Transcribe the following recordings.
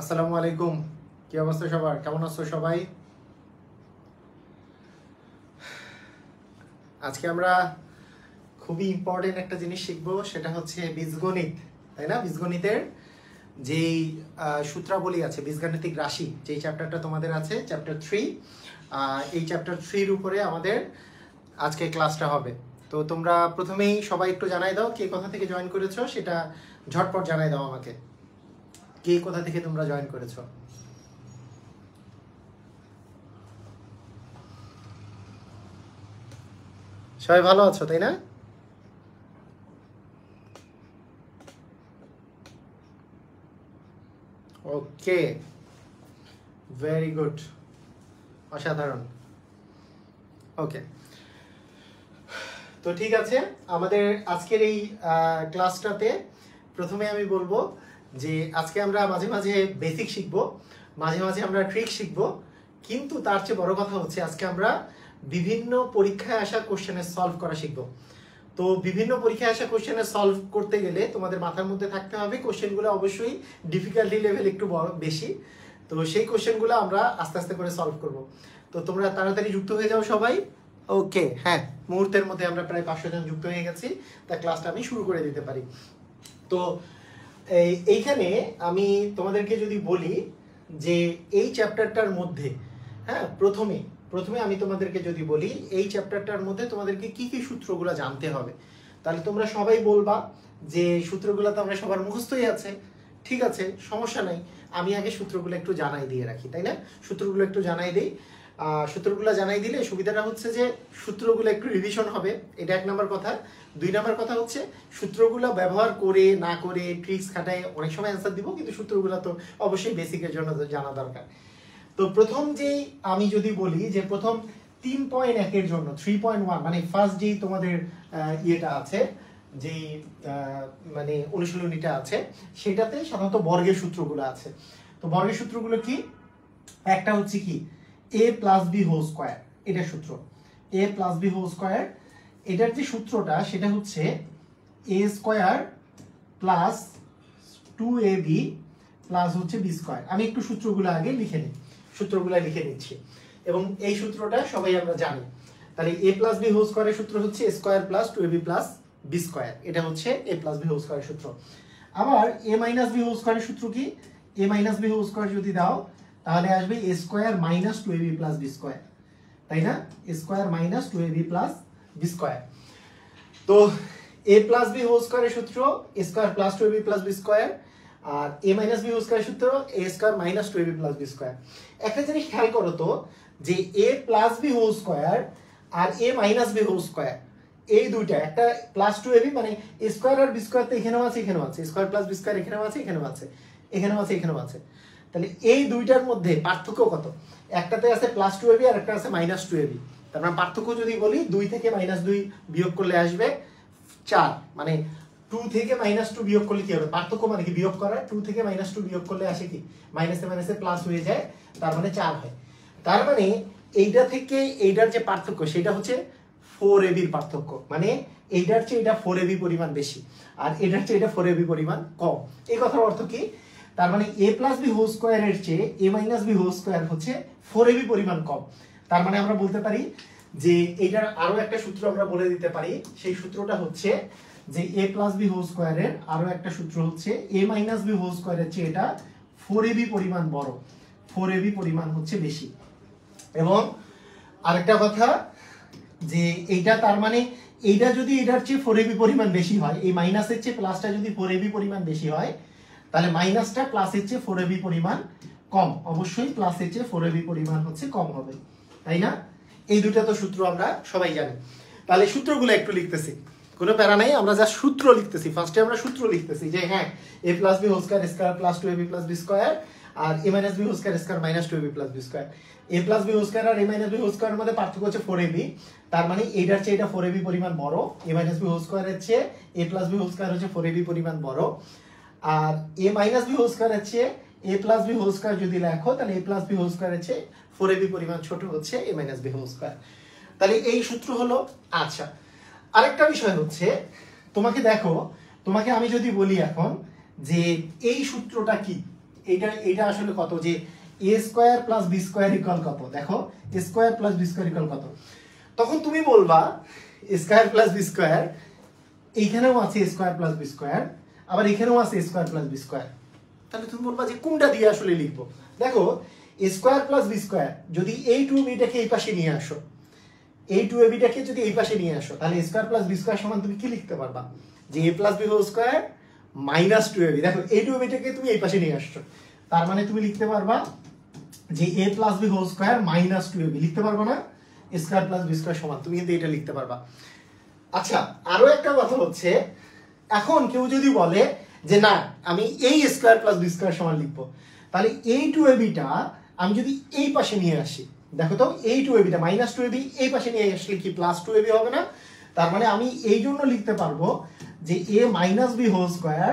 আসসালামু আলাইকুম। কি অবস্থা সবার? কেমন আছো সবাই? আজকে আমরা খুবই ইম্পর্টেন্ট একটা জিনিস শিখবো, সেটা হচ্ছে বীজগণিত, তাই না? বীজগণিতের যেই সূত্রাবলী আছে, বীজগাণিতিক রাশি, যেই চ্যাপ্টারটা তোমাদের আছে, চ্যাপ্টার 3। এই চ্যাপ্টার 3-র উপরে আমাদের আজকে ক্লাসটা হবে। তো তোমরা প্রথমেই সবাই একটু জানাই দাও কে কোথা থেকে জয়েন করেছো, সেটা ঝটপট জানাই দাও আমাকে। কে কোথা থেকে তোমরা জয়েন করেছো? সবাই ভালো আছো, তাই না? ওকে, ভেরি গুড, অসাধারণ। ওকে, তো ঠিক আছে, আমাদের আজকের এই ক্লাসটাতে প্রথমে আমি বলবো যে আজকে আমরা মাঝে মাঝে বেসিক শিখবো, মাঝে মাঝে আমরা ট্রিক শিখবো, কিন্তু তার চেয়ে বড় কথা হচ্ছে আজকে আমরা বিভিন্ন পরীক্ষায় আসা কোশ্চেনের সলভ করা শিখবো। তো বিভিন্ন পরীক্ষায় আসা কোশ্চেনের সলভ করতে গেলে তোমাদের মাথার মধ্যে থাকতে হবে কোশ্চেনগুলো অবশ্যই ডিফিকাল্টি লেভেল একটু বেশি। তো সেই কোশ্চেনগুলো আমরা আস্তে আস্তে করে সলভ করব। তো তোমরা তাড়াতাড়ি যুক্ত হয়ে যাও সবাই। ওকে, হ্যাঁ, মুহূর্তের মধ্যে আমরা প্রায় 500 জন যুক্ত হয়ে গেছি, তা ক্লাসটা আমি শুরু করে দিতে পারি। তো এইখানে আমি তোমাদেরকে যদি বলি যে এই চ্যাপ্টারটার মধ্যে, হ্যাঁ, প্রথমে আমি তোমাদেরকে যদি বলি এই চ্যাপ্টারটার মধ্যে তোমাদেরকে কি কি সূত্রগুলো জানতে হবে, তাহলে তোমরা সবাই বলবা যে সূত্রগুলো তো আমরা সবার মুখস্থই আছে। ঠিক আছে, সমস্যা নাই, আমি আগে সূত্রগুলো একটু জানাই দিয়ে রাখি, তাই না? সূত্রগুলো একটু জানাই দিই। সূত্রগুলো জানাই দিলে সুবিধাটা হচ্ছে যে সূত্রগুলো একটু রিভিশন হবে, এটা 1 নম্বর কথা। 2 নম্বর কথা হচ্ছে সূত্রগুলো ব্যবহার করে না করে ট্রিক্স খাটায় অনেক সময় অ্যান্সার দিব, কিন্তু সূত্রগুলো তো অবশ্যই বেসিকের জন্য জানা দরকার। তো প্রথম যেই আমি যদি বলি যে প্রথম 3.1 এর জন্য 3.1 মানে ফার্স্ট যেই তোমাদের ইয়েটা আছে, যেই মানে অনুশীলনীটা আছে, সেটাতে সাধারণত বর্গের সূত্রগুলো আছে। তো বর্গের সূত্রগুলো কি? একটা হচ্ছে কি a plus B whole square, এটা সূত্র a plus B whole square. এটার যে সূত্রটা সেটা হচ্ছে a square plus 2ab plus হচ্ছে বি স্কোয়ার। আমি একটু সূত্রগুলো আগে লিখে নিই, সূত্রগুলো লিখে নিচ্ছি, এবং এই সূত্রটা সবাই আমরা জানি। তাহলে a প্লাস বি হোল স্কোয়ারের সূত্র হচ্ছে a square plus 2ab plus B square, এটা হচ্ছে a প্লাস বি হোল স্কোয়ারের সূত্র। আবার a মাইনাস বি হোল স্কোয়ারের সূত্র কি? a minus B whole square যদি দাও তাহলে আসবে a square minus 2ab plus B square, তাই না? a square minus 2ab plus B square. তো a প্লাস বি হোল স্কোয়ারের সূত্র a square plus 2ab plus B square, আর a মাইনাস বি হোল স্কোয়ারের সূত্র a square minus 2ab plus B square. একটা জিনিস খেয়াল করো তো, যে a plus B whole square আর a minus B whole square, এই দুইটা, একটা প্লাস 2ab মানে a স্কোয়ার আর বি স্কোয়ার তো এখানেও আছে, এখানেও আছে, স্কোয়ার প্লাস বি স্কোয়ার এখানেও আছে, এখানেও আছে, এখানেও আছে, এখানেও আছে। তাহলে এই দুইটার মধ্যে পার্থক্য কত? একটাতে আছে প্লাস 2ab আর একটা আছে মাইনাস 2ab। তার মানে পার্থক্য যদি বলি 2 থেকে মাইনাস 2 বিয়োগ করলে আসবে 4, মানে 2 থেকে মাইনাস 2 বিয়োগ করলে কি হবে? পার্থক্য মানে কি? বিয়োগ করা। 2 থেকে মাইনাস 2 বিয়োগ করলে আসে কি? মাইনাসে মাইনাসে প্লাস হয়ে যায়, তার মানে 4 হয়। তার মানে এইটা থেকে এইটার যে পার্থক্য সেটা হচ্ছে 4ab এর পার্থক্য, মানে এইটার চেয়ে এটা 4ab পরিমাণ বেশি, আর এটার চেয়ে এটা 4ab পরিমাণ কম। এই কথার অর্থ কি? তার মানে a প্লাস বি হোল স্কোয়ারের চেয়ে a minus B whole square হচ্ছে 4ab পরিমাণ কম। তার মানে আমরা বলতে পারি যে এইটার আরো একটা সূত্র আমরা বলে দিতে পারি, সেই সূত্রটা হচ্ছে যে a প্লাস বি হোল স্কোয়ারের আরো একটা সূত্র হচ্ছে a মাইনাস বি হোল স্কোয়ারের চেয়ে এটা 4ab পরিমাণ বড়, 4ab পরিমাণ হচ্ছে বেশি। এবং আরেকটা কথা যে এইটা, তার মানে এইটা যদি এটার চেয়ে 4ab পরিমাণ বেশি হয়, এই মাইনাসের চেয়ে প্লাসটা যদি 4ab পরিমাণ বেশি হয়, তাহলে মাইনাসটা প্লাসের চেয়ে 4ab পরিমাণ কম, অবশ্যই প্লাসের চেয়ে 4ab পরিমাণ হচ্ছে কম হবে, তাই না? এই দুটো তো সূত্র আমরা সবাই জানি। তাহলে সূত্রগুলো একটু লিখতেছি, কোনো প্যারা নাই, আমরা যা সূত্র লিখতেছি, ফার্স্টে আমরা সূত্র লিখতেছি যে হ্যাঁ a plus B whole square square plus 2ab plus B square, আর a minus B whole square square minus 2ab plus B square. a plus B whole square আর a মাইনাস বি হোল স্কয়ারের মধ্যে পার্থক্য হচ্ছে 4ab, তার মানে এইটার চেয়ে এটা 4ab পরিমাণ বড়, a মাইনাস বি হোল স্কয়ারের চেয়ে a plus B whole square হচ্ছে 4ab পরিমাণ বড়, আর a মাইনাস বি হোল স্কয়ারের চেয়ে a plus B whole square যদি লেখো তাহলে a প্লাস বি হোল স্কয়ারের চেয়ে 4ab পরিমাণ ছোট হচ্ছে a minus B whole square. তাহলে এই সূত্র হলো। আচ্ছা, আরেকটা বিষয় হচ্ছে, তোমাকে দেখো, তোমাকে আমি যদি বলি এখন যে এই সূত্রটা কি, এইটা আসলে কত, যে a square plus b square equal কত, দেখো a square plus b square equal কত, তখন তুমি বলবা a square plus b square, এইখানেও আছে a square plus b square, আবার এখানেও আছে a square plus b square, তাহলে তুমি বলবা যে কোনটা দিয়ে আসলে লিখবো। দেখো a square plus b square যদি এই 2bটাকে এই পাশে নিয়ে আসো, এই 2abটাকে যদি এই পাশে নিয়ে আসো, তাহলে a square plus b square সমান তুমি কি লিখতে পারবা, যে a plus b whole square minus 2ab। দেখো এই 2abটাকে তুমি এই পাশে নিয়ে আসছো, তার মানে তুমি লিখতে পারবা যে a plus b whole square minus 2ab, লিখতে পারবা না, a square plus b square সমান, তুমি কিন্তু এটা লিখতে পারবা। আচ্ছা আরো একটা কথা হচ্ছে, এখন কেউ যদি বলে যে না আমি এই স্কয়ার প্লাস b স্কয়ার সমান লিখবো, তাহলে এই 2abটা আমি যদি এই পাশে নিয়ে আসি, দেখো তো এই 2abটা মাইনাস 2ab এই পাশে নিয়ে আসলে কি প্লাস 2ab হবে না, তার মানে আমি এই জন্য লিখতে পারবো যে a minus b whole square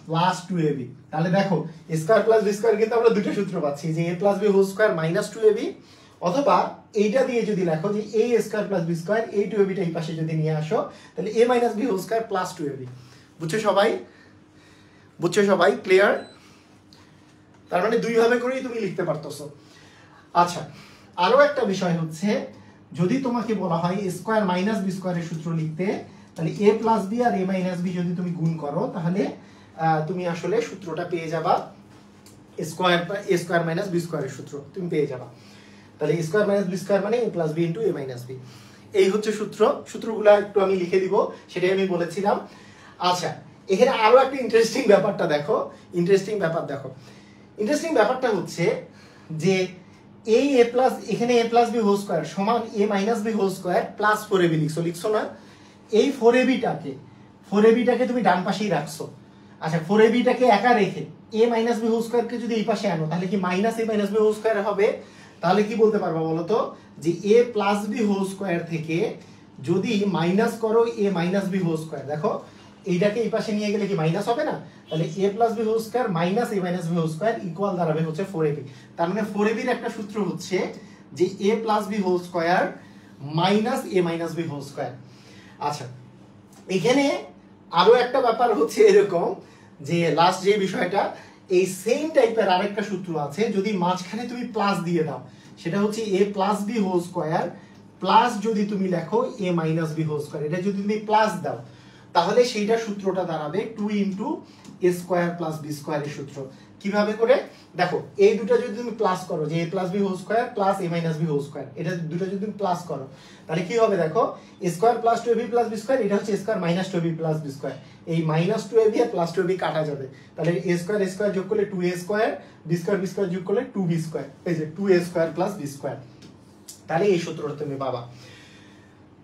plus 2ab। তাহলে দেখো স্কয়ার প্লাস b স্কয়ার কিন্তু আমরা দুটো সূত্র পাচ্ছি, যে a plus b whole square minus 2ab, অথবা এইটা দিয়ে যদি লেখো যে a square plus b square, এই 2abটা এই পাশে যদি নিয়ে আসো, তাহলে a minus b whole square plus 2ab। বুঝছো সবাই, বুঝছো সবাই, ক্লিয়ার? তার মানে দুই ভাবে করেই তুমি লিখতে পারতেছো। আচ্ছা আরো একটা বিষয় হচ্ছে, যদি তোমাকে বলা হয় a স্কয়ার মাইনাস b স্কয়ারের সূত্র লিখতে, তাহলে a প্লাস b আর a মাইনাস b যদি তুমি গুণ করো, তাহলে তুমি আসলে সূত্রটা পেয়ে যাবা, a স্কয়ার মাইনাস b স্কয়ারের সূত্র তুমি পেয়ে যাবা। তাহলে a square minus b square মানে a plus b into a minus b, এই হচ্ছে সূত্র। সূত্রগুলো একটু আমি লিখে দিব, সেটাই আমি বলেছিলাম। আচ্ছা এখানে আরো একটা ইন্টারেস্টিং ব্যাপারটা দেখো, ইন্টারেস্টিং ব্যাপারটা হচ্ছে যে এই a প্লাস, এখানে a plus b whole square সমান a minus b whole square plus 4ab লিখছো না, এই 4abটাকে তুমি ডান পাশেই রাখছো। আচ্ছা 4abটাকে একা রেখে a মাইনাস b হোল স্কয়ারকে যদি এই পাশে আনো, তাহলে কি minus a minus b whole square হবে? তাহলে কি বলতে পারবা বলো তো, যে a plus b whole square থেকে যদি মাইনাস করো a minus b whole square, দেখো এইটাকে এই পাশে নিয়ে গেলে কি মাইনাস হবে না, তাহলে a plus b whole square minus a minus b whole square equal দাঁড়াবে হচ্ছে 4ab। তার মানে 4ab এর একটা সূত্র হচ্ছে যে a plus b whole square minus a minus b whole square. আচ্ছা এখানে আরো একটা ব্যাপার হচ্ছে এরকম, যে লাস্ট যে বিষয়টা, এই সেম টাইপের আরেকটা সূত্র আছে, যদি মাঝখানে তুমি প্লাস দিয়ে দাও, সেটা হচ্ছে a plus b whole square plus যদি তুমি লেখো a minus b whole square, এটা যদি তুমি প্লাস দাও, তাহলে সেইটা সূত্রটা দাঁড়াবে 2 into a square plus b স্কয়ারের সূত্র। কিভাবে করে দেখো, এই দুটো যদি তুমি প্লাস করো, যে a plus b whole square plus a minus b whole square, এটা দুটো যদি তুমি প্লাস করো, তাহলে কি হবে দেখো, a square plus 2ab plus b square, এটা হচ্ছে a square minus 2ab plus b square, এই মাইনাস 2ab আর প্লাস 2ab কাটা যাবে, তাহলে a স্কয়ার যোগ করলে 2a স্কয়ার, b স্কয়ার যোগ করলে 2b স্কয়ার, এই যে 2a square plus b square. তাহলে এই সূত্রটা তুমি পাবা।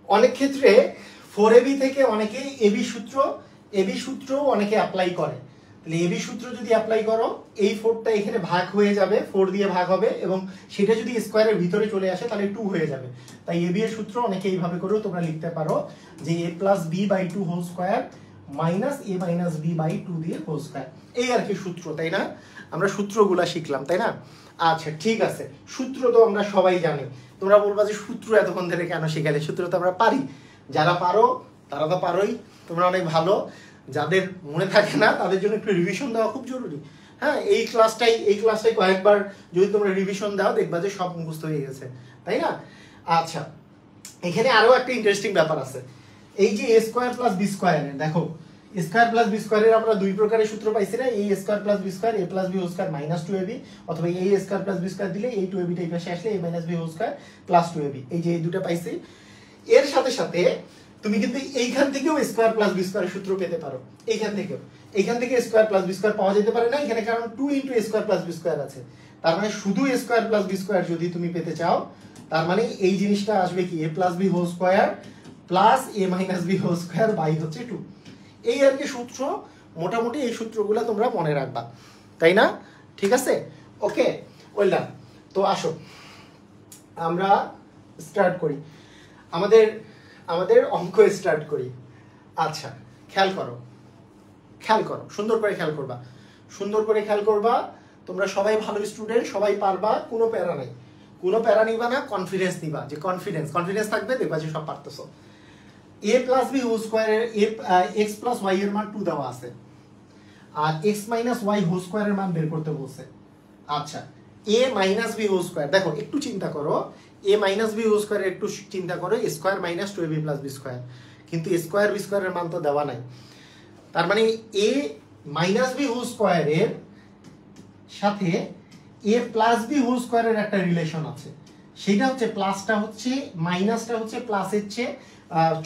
অনেক ক্ষেত্রে 4ab থেকে অনেকে ab সূত্র অনেকে অ্যাপ্লাই করে, তাহলে ab সূত্র যদি অ্যাপ্লাই করো, এই 4টা এখানে ভাগ হয়ে যাবে, 4 দিয়ে ভাগ হবে, এবং সেটা যদি স্কয়ারের ভিতরে চলে আসে তাহলে 2 হয়ে যাবে। তাই ab এর সূত্র অনেকে এইভাবে করেও তোমরা লিখতে পারো, যে a plus b by 2 whole square minus a minus b by 2 দিয়ে হোল স্কয়ার, এই আর কি সূত্র, তাই না? আমরা সূত্রগুলা শিখলাম, তাই না? আচ্ছা ঠিক আছে, সূত্র তো আমরা সবাই জানি। তোমরা বলবা যে সূত্র এতক্ষণ ধরে কেন শিখালে, সূত্র তো আমরা পারি, যারা পারো তারা তো পারোই, তোমরা অনেক ভালো, যাদের মনে থাকে না তাদের জন্য একটু রিভিশন দেওয়া খুব জরুরি। হ্যাঁ এই ক্লাসটাই কয়েকবার যদি তোমরা রিভিশন দাও, দেখবা যে সব মুখস্থ হয়ে গেছে, তাই না? আচ্ছা এখানে আরো একটা ইন্টারেস্টিং ব্যাপার আছে, এই যে a square plus b square, দেখো স্কয়ার প্লাস b স্কয়ারের আমরা দুই প্রকারের সূত্র পাইছি না, a square plus b square, a plus b whole square minus 2ab, অথবা a square plus b square দিলে এই 2ab টা এই পাশে আসলে a minus b whole square plus 2ab, এই যে এই দুটো পাইছি। এর সাথে সাথে তুমি কিন্তু এইখান থেকেও স্কয়ার প্লাস b স্কয়ারের সূত্র পেতে পারো, এইখান থেকে স্কয়ার প্লাস b স্কয়ার পাওয়া যেতে পারে না, এখানে কারণ 2 into a square plus b square আছে, তার মানে শুধু a square plus b square যদি তুমি পেতে চাও, তার মানে এই জিনিসটা আসবে কি a plus b whole square plus a minus b whole square by হচ্ছে 2। এই আর কি সূত্র, মোটামুটি এই সূত্রগুলো তোমরা মনে রাখবা, তাই না? ঠিক আছে, ওকে ওয়েলডান। তো আসো আমরা স্টার্ট করি, আমাদের অঙ্ক স্টার্ট করি। আচ্ছা খেয়াল করো, সুন্দর করে খেয়াল করবা, তোমরা সবাই ভালো স্টুডেন্ট, সবাই পারবা, কোনো প্যারা নিবা না, কনফিডেন্স নিবা, যে কনফিডেন্স থাকবে, দেখবা যে সব পারতেছো। a প্লাস b হোল স্কয়ারের x প্লাস y এর মান 2 দেওয়া আছে, আর x মাইনাস ওয়াই হোল স্কোয়ারের মান বের করতে বলছে। আচ্ছা, a minus B whole square, দেখো একটু চিন্তা করো, a minus B whole square একটু চিন্তা করো, a square minus 2ab plus B square, কিন্তু a স্কোয়ার বি স্কোয়ারের মান তো দেওয়া নাই। তার মানে a মাইনাস বি হোল স্কোয়ারের সাথে a প্লাস বি হোল স্কোয়ারের একটা রিলেশন আছে, সেটা হচ্ছে প্লাসটা হচ্ছে মাইনাসটা হচ্ছে প্লাসের চেয়ে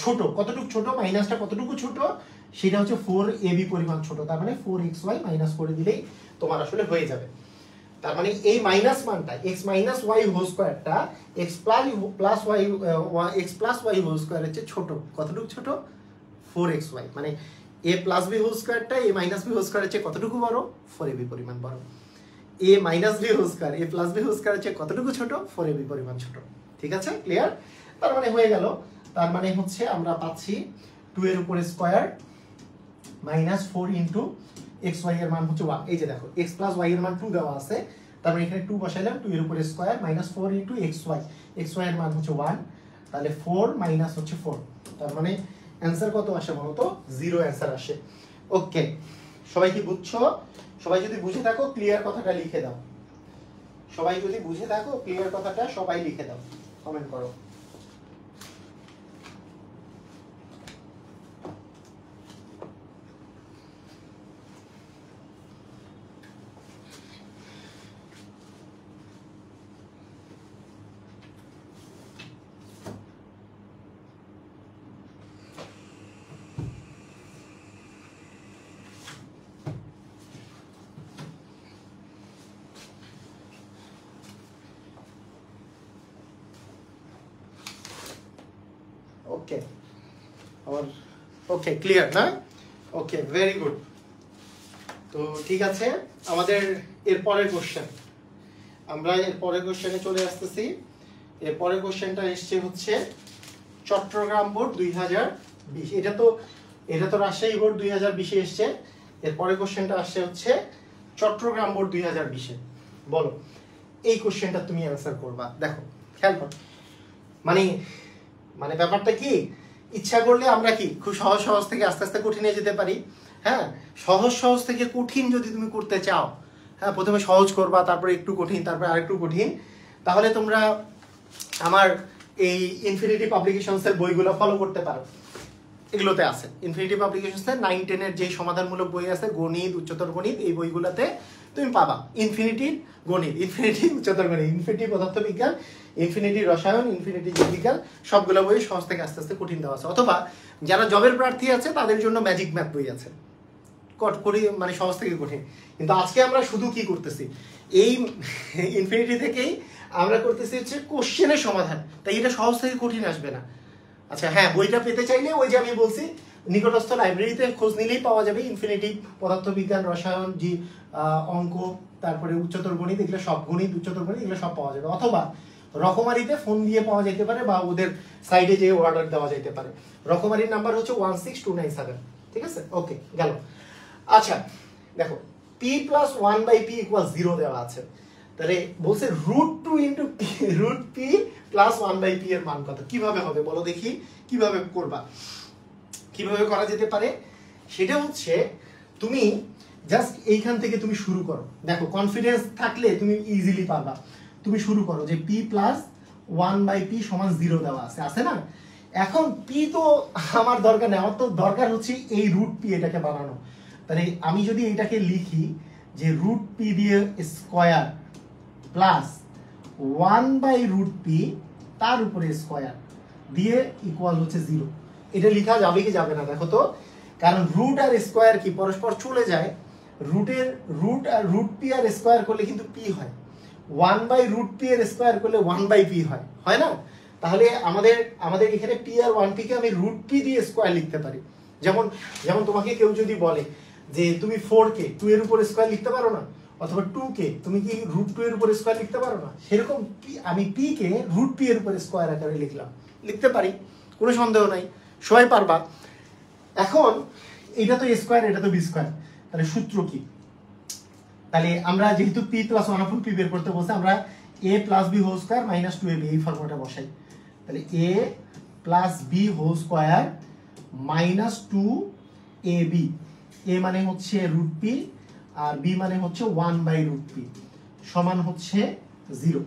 ছোট। কতটুকু ছোট? মাইনাসটা কতটুকু ছোট? সেটা হচ্ছে 4ab পরিমাণ ছোট। তার মানে 4xy মাইনাস করে দিলেই তোমার আসলে হয়ে যাবে। তার মানে এই মাইনাস মানটা x মাইনাস ওয়াই হোল স্কোয়ারটা x প্লাস ওয়াই হোল স্কোয়ারের চেয়ে ছোট। কতটুকু ছোট? 4xy। মানে a প্লাস বি হোল স্কোয়ারটা a মাইনাস বি হোল স্কোয়ারের চেয়ে কতটুকু বড়? 4ab পরিমাণ বড়। a minus B whole square a plus B whole স্কোয়ারের চেয়ে কতটুকু ছোট? 4ab পরিমাণ ছোট। ঠিক আছে, ক্লিয়ার? তার মানে হয়ে গেল, তার মানে হচ্ছে আমরা পাচ্ছি 2 এর উপরে square minus 4 into x y এর মান হচ্ছে 1। এই যে দেখো x প্লাস ওয়াই এর মান 2 দেওয়া আছে, তার মানে এখানে 2 বসাইলাম, 2 এর উপরে square minus 4 into x y এর মান হচ্ছে 1, তাহলে 4 মাইনাস হচ্ছে 4, তার মানে অ্যান্সার কত আসে বলো তো? 0 অ্যান্সার আসে। ওকে, সবাই কি বুঝছো? সবাই যদি বুঝে থাকো ক্লিয়ার কথাটা লিখে দাও। সবাই যদি বুঝে থাকো ক্লিয়ার কথাটা সবাই লিখে দাও, কমেন্ট করো। ওকে, আমার ওকে ক্লিয়ার না? ওকে, ভেরি গুড। তো ঠিক আছে, আমাদের এর পরের কোশ্চেন, আমরা এর পরের কোশ্চেনে চলে আসতেছি। এর পরের কোশ্চেনটা এসছে হচ্ছে চট্টগ্রাম বোর্ড 2020। এটা তো রাজশাহী বোর্ড 2020-এ এসছে। এর পরের কোশ্চেনটা আসছে হচ্ছে চট্টগ্রাম বোর্ড 2020-এ। বলো এই কোশ্চেনটা তুমি অ্যান্সার করবা। দেখো খেয়াল করো, মানে ব্যাপারটা কি, ইচ্ছা করলে আমরা কি খুব সহজ সহজ থেকে আস্তে আস্তে কঠিনে যেতে পারি। হ্যাঁ, সহজ থেকে কঠিন যদি তুমি করতে চাও, হ্যাঁ প্রথমে সহজ করবা, তারপরে একটু কঠিন, তারপরে আরেকটু কঠিন, তাহলে তোমরা আমার এই ইনফিনিটি পাবলিকেশনসের বইগুলো ফলো করতে পারো। এগুলোতে আছে ইনফিনিটি পাবলিকেশনসের 9-10-এর যে সমাধানমূলক বই আছে, গণিত, উচ্চতর গণিত, এই বইগুলোতে তুমি পাবা ইনফিনিটি গণিত, ইনফিনিটি উচ্চতর গণিত, ইনফিনিটি পদার্থবিজ্ঞান, ইনফিনিটি রসায়ন, ইনফিনিটি জীববিজ্ঞান, সবগুলো বই সহজ থেকে আস্তে আস্তে কঠিন দেওয়া আছে। অথবা যারা জবের প্রার্থী আছে তাদের জন্য ম্যাজিক ম্যাথ বই আছে, মানে সহজ থেকে কঠিন। কিন্তু আজকে আমরা শুধু কি করতেছি, এই ইনফিনিটি থেকেই আমরা করতেছি হচ্ছে কোশ্চেনের সমাধান, তাই এটা সহজ থেকে কঠিন আসবে না। আচ্ছা হ্যাঁ, বইটা পেতে চাইলে ওই যে আমি বলছি নিকটস্থ লাইব্রেরিতে খোঁজ নিলেই পাওয়া যাবে। ইনফিনিটি পদার্থবিজ্ঞান, রসায়ন, অঙ্ক, তারপরে উচ্চতর গণিত, এগুলো সব গণিত, উচ্চতর গণিত, এগুলো সব পাওয়া যাবে। অথবা রকমারিতে ফোন দিয়ে পাওয়া যেতে পারে, বা ওদের সাইডে যে অর্ডার দেওয়া যেতে পারে। রকমারির নাম্বার হচ্ছে 16297। ঠিক আছে, ওকে গেল। আচ্ছা দেখো, p + 1/p = 0 দেওয়া আছে, তাহলে বলছে √2 × √p + 1/p এর মান কত? কিভাবে হবে বলো দেখি, কিভাবে করবা, কিভাবে করা যেতে পারে? সেটা হচ্ছে তুমি জাস্ট এইখান থেকে তুমি শুরু করো। দেখো কনফিডেন্স থাকলে তুমি ইজিলি পারবা। তুমি শুরু করো যে p + 1/p = 0 দেওয়া আছে না? এখন p তো আমার দরকার নেই, আমার তো দরকার হচ্ছে এই √p, এটাকে বানানো। তাহলে আমি যদি এটাকে লিখি যে √p দিয়ে স্কয়ার প্লাস 1/√p তার উপরে স্কয়ার দিয়ে ইকুয়াল হচ্ছে 0, এটা লেখা যাবে কি যাবে না দেখো তো? কারণ রুট আর স্কয়ার কি পরস্পর চলে যায়, রুট আর √p আর স্কয়ার করলে কিন্তু p হয়, 1/√p এর স্কয়ার করলে 1/p হয় না? তাহলে আমাদের এখানে p আর 1p কে আমি √p দিয়ে স্কয়ার লিখতে পারি। যেমন তোমাকে কেউ যদি বলে যে তুমি 4 কে 2 এর উপর স্কয়ার লিখতে পারো না, অথবা 2 কে তুমি কি √2 এর উপর স্কয়ার লিখতে পারো না, সেরকম আমি p কে √p এর উপর স্কয়ার আকারে লিখতে পারি, কোনো সন্দেহ নাই, সবাই পারবা। এখন এটা তো স্কয়ার, এটা তো বি স্কয়ার, তাহলে সূত্র কি? তাহলে আমরা যেহেতু p + 1/p বের করতে বলছে, আমরা a + b² - 2ab এই ফর্মুলাটা বসাই। তাহলে a + b² - 2ab এ মানে হচ্ছে রুট পি আর বি মানে হচ্ছে 1/√p সমান হচ্ছে 0।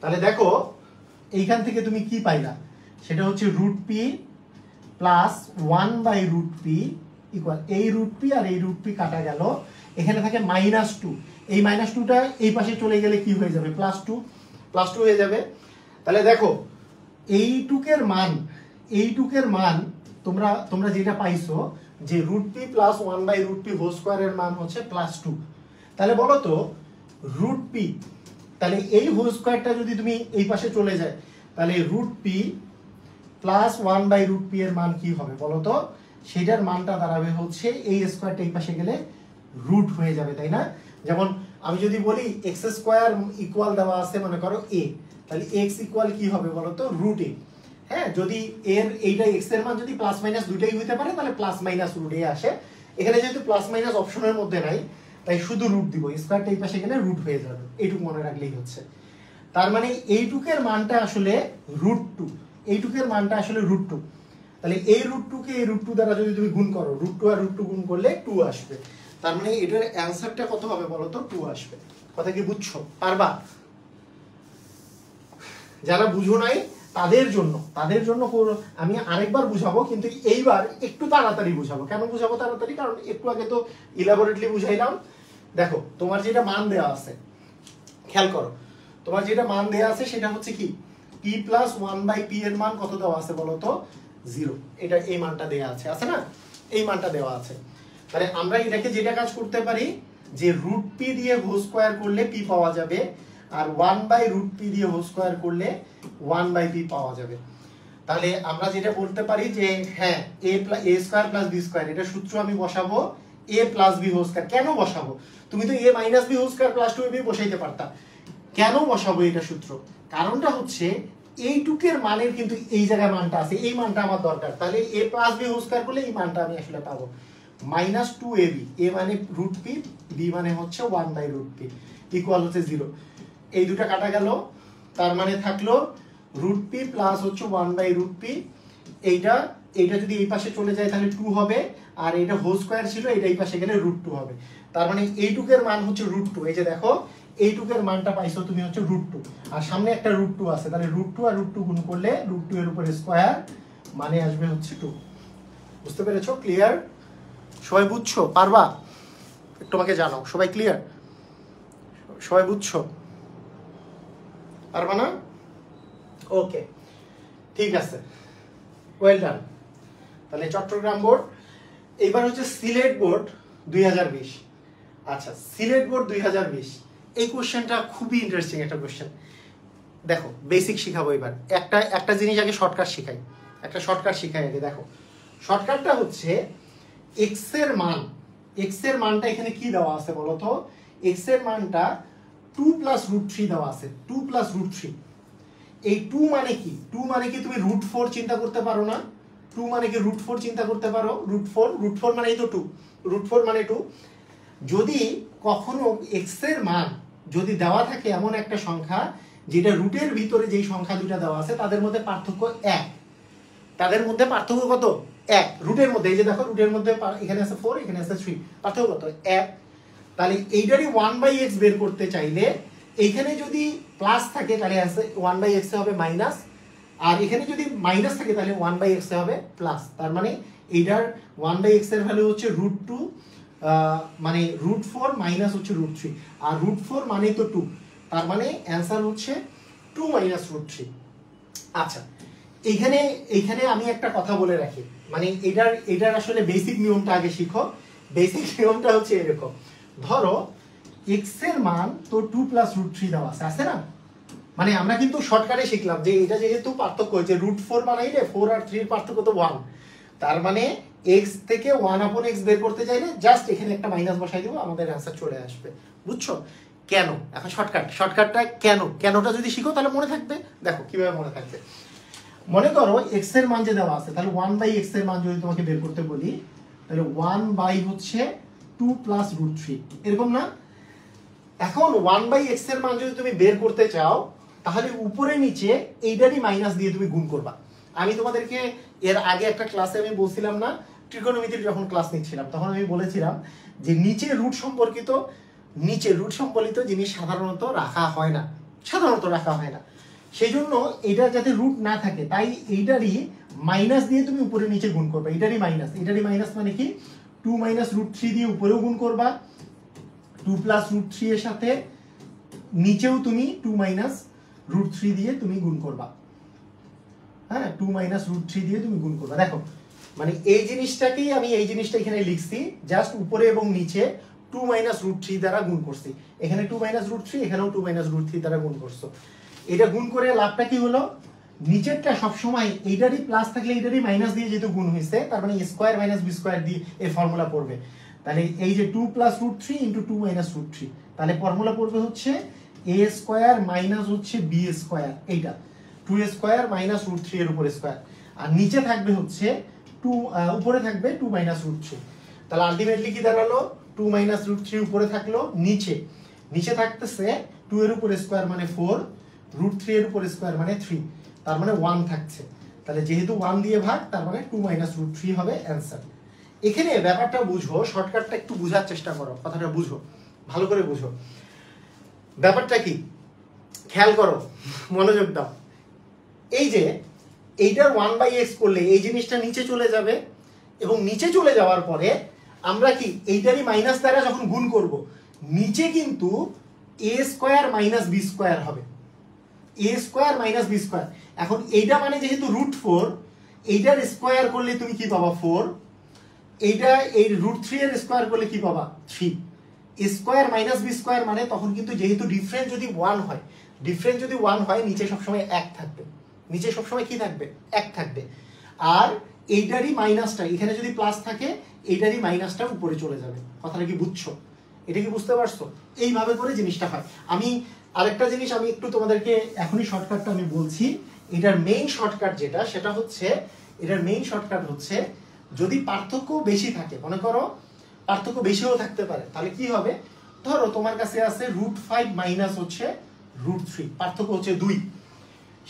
তাহলে দেখো এইখান থেকে তুমি কি পাইলা, সেটা হচ্ছে root P plus 1/√p equal এই রুট পি আর এই রুট পি কাটা গেল, এখানে থাকে -2, এই -2টা এই পাশে চলে গেলে কি হয়ে যাবে, +2 হয়ে যাবে। তাহলে দেখো এইটুকের মান তোমরা যেটা পাইছো যে root P plus 1/√p whole স্কয়ারের মান হচ্ছে +2। তাহলে বলো তো রুট পি, তাহলে এই হোল স্কয়ারটা যদি তুমি এই পাশে চলে যায় তাহলে রুট পি প্লাস 1/√p এর মান কি হবে বলো তো, সেটার মানটা দাঁড়াবে হচ্ছে এই স্কয়ারটা এই পাশে গেলে রুট হয়ে যাবে, তাই না? যেমন আমি যদি বলি x স্কয়ার ইকুয়াল দেওয়া আছে মনে করো a, তাহলে x ইকুয়াল কি হবে বলো তো, রুট a। হ্যাঁ, যদি এর এইটা x এর মান যদি প্লাস মাইনাস দুইটাই হইতে পারে তাহলে প্লাস মাইনাস রুট a আসে। এখানে যেহেতু প্লাস মাইনাস অপশনের মধ্যে নাই তাই শুধু রুট দিব, স্কয়ারটা এই পাশে গেলে রুট হয়ে যাবে, এইটুকু মনে রাখলেই হচ্ছে। তার মানে এইটুকের মানটা আসলে √2, এইটুকের মানটা আসলে √2। তাহলে এই √2 কে এই √2 দ্বারা যদি তুমি গুণ করো, √2 আর √2 গুণ করলে 2 আসবে। তার মানে এটার অ্যানসারটা কত হবে বলো তো, 2 আসবে। কথা কি বুঝছো? পারবা? যারা বুঝো নাই তাদের জন্য আমি আরেকবার বুঝাবো, কিন্তু এইবার একটু তাড়াতাড়ি বুঝাবো। কেন বুঝাবো তাড়াতাড়ি? কারণ একটু আগে তো ইলাবোরেটলি বুঝাইলাম। দেখো তোমার যেটা মান দেওয়া আছে, খেয়াল করো, তোমার যেটা মান দেওয়া আছে সেটা হচ্ছে কি, p প্লাস 1/p এর মান কত দেওয়া আছে বলো তো, 0। এটা এই মানটা দেওয়া আছে না, এই মানটা দেওয়া আছে। তাহলে আমরা এটাকে যেটা কাজ করতে পারি যে √p দিয়ে হোল স্কয়ার করলে p পাওয়া যাবে, আর 1/√p দিয়ে হোল স্কয়ার করলে 1/p পাওয়া যাবে। তাহলে আমরা যেটা বলতে পারি যে হ্যাঁ a square plus b square, এটা সূত্র আমি বসাবো a plus b whole square. কেন বসাবো? তুমি তো a minus b whole square plus 2ab বসাইতে পারতা। কেন বসাবো এটা সূত্র? কারণটা হচ্ছে এইটুকের মানের কিন্তু এই জায়গায় মানটা আছে, এই মানটা আমার দরকার। তাহলে a plus b whole square করলে এই মানটা আমি আসলে পাবো, -2ab, a মানে √p, b মানে হচ্ছে 1/√p ইকুয়াল হচ্ছে 0। এই দুটো কাটা গেল, তার মানে থাকলো √p প্লাস হচ্ছে 1/√p। এইটা যদি এই পাশে চলে যায় তাহলে 2 হবে, আর এটা হোল স্কয়ার ছিল, এটা এই পাশে গেলে √2 হবে। তার মানে এইটুকের মান হচ্ছে √2। এই যে দেখো এইটুকের মানটা পাইছো তুমি হচ্ছে √2, আর সামনে একটা √2 আছে, তাহলে √2 আর √2 গুণ করলে √2 এর উপরে স্কয়ার মানে আসবে হচ্ছে 2। বুঝতে পেরেছো? ক্লিয়ার? সবাই বুঝছো? পারবা? একটু আমাকে জানাও, সবাই ক্লিয়ার? সবাই বুঝছো? পারবা না? ওকে, ঠিক আছে, ওয়েল ডান। তাহলে চট্টগ্রাম বোর্ড, এইবার হচ্ছে সিলেট বোর্ড 2020। আচ্ছা, সিলেট বোর্ড 2020, এই কোশ্চেনটা খুবই ইন্টারেস্টিং একটা কোশ্চেন। দেখো বেসিক শিখাবো এবার, একটা জিনিস আগে শর্টকাট শিখাই, আগে। দেখো শর্টকাটটা হচ্ছে x এর মানটা এখানে কি দেওয়া আছে বলো তো, x এর মানটা 2 + √3 দেওয়া আছে, 2 + √3। এই 2 মানে কি? 2 মানে কি তুমি √4 চিন্তা করতে পারো না? 2 মানে কি √4 চিন্তা করতে পারো? √4 মানেই তো 2, √4 মানে 2। যদি কখনো x এর মান যদি দেওয়া থাকে এমন একটা সংখ্যা যেটা রুটের ভিতরে যেই সংখ্যা দুটো দেওয়া আছে তাদের মধ্যে পার্থক্য 1, তাদের মধ্যে পার্থক্য কত? 1 রুটের মধ্যে। এই যে দেখো রুটের মধ্যে এখানে আছে 4, এখানে আছে 3, পার্থক্য কত? 1। তাহলে এইটারই 1/x বের করতে চাইলে এইখানে যদি প্লাস থাকে তাহলে 1/x হবে মাইনাস, আর এখানে যদি মাইনাস থাকে তাহলে 1/x হবে প্লাস। তার মানে এইটার 1/x এর ভ্যালু হচ্ছে √2, মানে √4 মাইনাস হচ্ছে √3, আর √4 মানে তো 2, তার মানে অ্যান্সার হচ্ছে 2 - √3। আচ্ছা, এইখানে আমি একটা কথা বলে রাখি, মানে এটার আসলে বেসিক নিয়মটা আগে শিখো। বেসিক নিয়মটা হচ্ছে এরকম, ধরো x এর মান তো 2 + √3 দেওয়া আছে না, মানে আমরা কিন্তু শর্টকাটে শিখলাম যে এটা যেহেতু পার্থক্য হচ্ছে √4 বানাইলে 4 আর 3 এর পার্থক্য তো 1, তার মানে x থেকে 1/x বের করতে চাইলে জাস্ট এখানে একটা মাইনাস বসাই দিব, আমাদের অ্যান্সার চলে আসবে। বুঝছো? কেন? এখন শর্টকাটটা কেনটা যদি শিখো তাহলে মনে থাকবে। দেখো কিভাবে মনে থাকবে। মনে করো x এর মান যে দেওয়া আছে, তাহলে 1/x এর মান যদি তোমাকে বের করতে বলি তাহলে 1/2 + √3, এরকম না? এখন 1/x এর মান যদি তুমি বের করতে চাও তাহলে উপরে নিচে এইটারই মাইনাস দিয়ে তুমি গুণ করবা। আমি তোমাদেরকে এর আগে একটা ক্লাসে আমি বলছিলাম না, ট্রিগোনোমেট্রির যখন ক্লাস নিচ্ছিলাম তখন আমি বলেছিলাম যে নিচে রুট সম্পর্কিত জিনিস সাধারণত রাখা হয় না, সেই জন্য এটা যাতে রুট না থাকে তাই এইটারই মাইনাস দিয়ে তুমি উপরে নিচে গুণ করবা। এটারই মাইনাস মানে কি 2 মাইনাস রুট 3 দিয়ে উপরেও গুণ করবা, 2 প্লাস রুট 3 এর সাথে নিচেও তুমি 2 মাইনাস রুট 3 দিয়ে তুমি গুণ করবা। হ্যাঁ, 2 মাইনাস রুট 3 দিয়ে তুমি গুণ করবা। দেখো মানে এই জিনিসটাকেই আমি এই জিনিসটা এখানে লিখছি, জাস্ট উপরে এবং নিচে 2 মাইনাস রুট 3 দ্বারা গুণ করছি। এখানে 2 মাইনাস রুট 3, এখানেও 2 মাইনাস রুট 3 দ্বারা গুণ করছো। এটা গুণ করে লাভটা কি হলো, নিচেরটা সবসময় এইটারই প্লাস থাকলে এইটারই মাইনাস দিয়ে যেহেতু গুণ হয়েছে, তার মানে a square minus b square দিয়ে এই ফর্মুলা পড়বে। তাহলে এই যে 2 plus root 3 into 2 minus root 3, তাহলে ফর্মুলা পড়বে হচ্ছে a স্কয়ার মাইনাস হচ্ছে b স্কয়ার, এইটা 2 স্কয়ার মাইনাস রুট 3 এর উপরে স্কয়ার, আর নিচে থাকবে হচ্ছে 2, উপরে থাকবে 2 মাইনাস রুট 3। তাহলে আলটিমেটলি কি দাঁড়ালো, 2 মাইনাস রুট 3 উপরে থাকলো, নিচে থাকতেছে 2 এর উপরে স্কয়ার মানে 4, রুট 3 এর উপরে স্কয়ার মানে 3, তার মানে 1 থাকছে। তাহলে যেহেতু 1 দিয়ে ভাগ, তার মানে 2 মাইনাস রুট 3 হবে অ্যান্সার। এখানে ব্যাপারটা বুঝো, শর্টকাটটা একটু বোঝার চেষ্টা করো, কথাটা বুঝো, ভালো করে বুঝো। ব্যাপারটা কি খেয়াল করো, মনোযোগ দাও। এই যে এইটার 1/x করলে এই জিনিসটা নিচে চলে যাবে, এবং নিচে চলে যাওয়ার পরে আমরা কি এইটারই মাইনাস দ্বারা যখন গুণ করব, নিচে কিন্তু a square minus b square হবে, a square minus b square. এখন এইটা মানে যেহেতু রুট 4, এইটার স্কয়ার করলে তুমি কি পাবা 4, এইটা এই রুট 3 এর স্কয়ার করলে কি পাবা 3। a square minus b square মানে তখন কিন্তু যেহেতু ডিফারেন্স যদি 1 হয়, নিচে সবসময় 1 থাকবে, নিচে সবসময় কি থাকবে 1 থাকবে। আর এইটারই মাইনাসটা এখানে যদি প্লাস থাকে, এইটারই মাইনাসটা উপরে চলে যাবে। কথাটা কি বুঝছো? এটা কি বুঝতে পারছো? এইভাবে করে জিনিসটা হয়। আমি আরেকটা জিনিস আমি একটু তোমাদেরকে এখনই শর্টকাটটা আমি বলছি। এটার মেইন শর্টকাট যেটা, সেটা হচ্ছে এটার মেইন শর্টকাট হচ্ছে যদি পার্থক্য বেশি থাকে, মনে করো পার্থক্য বেশিও থাকতে পারে, তাহলে কি হবে, ধরো তোমার কাছে আছে রুট 5 মাইনাস হচ্ছে রুট 3, পার্থক্য হচ্ছে 2,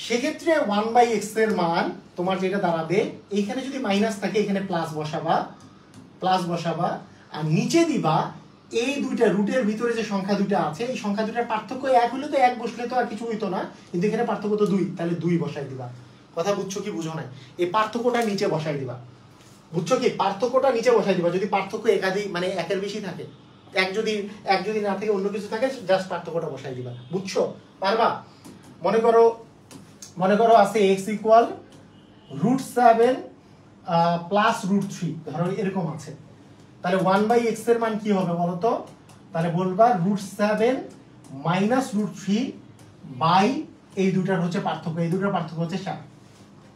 সেক্ষেত্রে 1/x এর মান তোমার যেটা দাঁড়াবে, এইখানে যদি মাইনাস থাকে এখানে প্লাস বসাবা, আর নিচে দিবা এই দুইটা রুটের ভিতরে যে সংখ্যা দুটো আছে, এই সংখ্যা দুটার পার্থক্য 1 হলে তো 1 বসলে তো আর কিছু হইতো না, কিন্তু এখানে পার্থক্য তো 2, তাহলে 2 বসাই দিবা। কথা বুঝছো কি বুঝো না? এই পার্থক্যটা নিচে বসাই দিবা, বুঝছো কি? পার্থক্যটা নিচে বসাই দিবা। যদি পার্থক্য একাধিক মানে একের বেশি থাকে, এক যদি না থাকে অন্য কিছু থাকে, জাস্ট পার্থক্যটা বসাই দিবা। বুঝছো? পারবা? মনে করো আছে x equal root 7 plus root 3, ধরো এরকম আছে, তাহলে 1/x এর মান কি হবে বলো তো? তাহলে বলবা রুট 7 মাইনাস রুট 3 বাই এই দুটার হচ্ছে পার্থক্য, এই দুটার পার্থক্য হচ্ছে 4।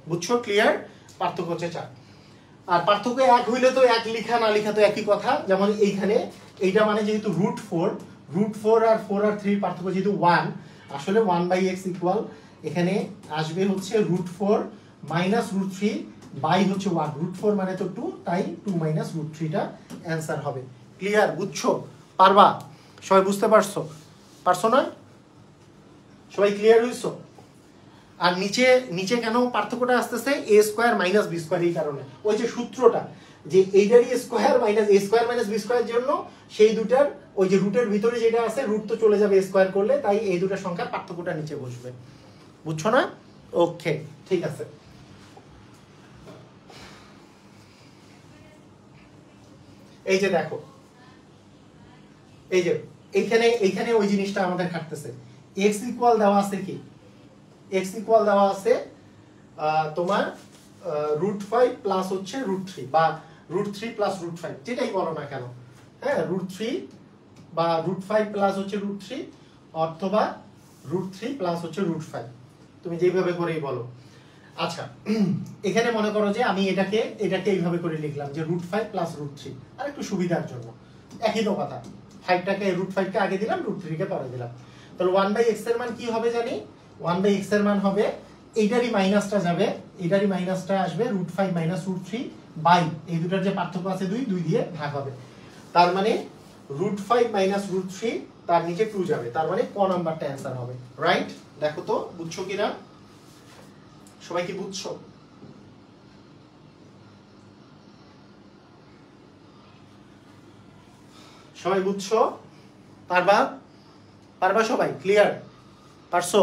বুঝছো? ক্লিয়ার? পার্থক্য হচ্ছে 4। আর পার্থক্য 1 হইলে তো 1 লিখা না লিখা তো একই কথা। যেমন এইখানে এইটা মানে যেহেতু রুট 4 আর 4 আর 3 পার্থক্য যেহেতু 1, আসলে 1/x ইকুয়াল এখানে আসবে হচ্ছে রুট 4 মাইনাস রুট 3 বাই হচ্ছে 1, রুট 4 মানে তো 2, তাই 2 মাইনাস রুট 3টা অ্যান্সার হবে। ক্লিয়ার? বুঝছো? পারবা? সবাই বুঝতে পারছো না? সবাই ক্লিয়ার হইছো? আর নিচে কেন পার্থক্যটা আসতেছে, a square minus b square, এই কারণে ওই যে সূত্রটা যে এইটারই square minus a square minus b square জন্য সেই দুটার ওই যে রুটের ভিতরে যেটা আছে, রুট তো চলে যাবে a স্কয়ার করলে, তাই এই দুটো সংখ্যার পার্থক্যটা নিচে বসবে। বুঝছো না? ওকে, ঠিক আছে। এই যে দেখো, এই যে এইখানে ওই জিনিসটা আমাদের খাটতেছে। x ইকুয়াল দেওয়া আছে কি, x ইকুয়াল দেওয়া আছে তোমার রুট 5 প্লাস হচ্ছে রুট 3 বা রুট 3 প্লাস রুট 5, যেটাই বলো না কেন। হ্যাঁ, রুট 3 বা রুট 5 প্লাস হচ্ছে রুট 3, অথবা রুট 3 প্লাস হচ্ছে রুট 5, তুমি যেভাবে করেই বলো। আচ্ছা, এখানে মনে করো যে আমি এটাকে এইভাবে করে লিখলাম যে রুট 5 প্লাস রুট 3, আর একটু সুবিধার জন্য একই তো কথা, 5টাকে রুট 5কে আগে দিলাম, রুট 3কে পরে দিলাম। তাহলে 1/x এর মান কি হবে জানি, 1/x এর মান হবে এইটারই মাইনাসটা যাবে, এইটারই মাইনাসটা আসবে রুট 5 মাইনাস রুট 3 বাই এই দুটার যে পার্থক্য আছে 2 দিয়ে ভাগ হবে। তার মানে রুট 5 মাইনাস রুট 3, তার নিচে 2 যাবে, তার মানে ক নাম্বারটা অ্যান্সার হবে। রাইট? দেখো তো বুঝছো কিনা, সবাই কি বুঝছো? সবাই বুঝছো? পারবা? পারবা সবাই? ক্লিয়ার? পারছো?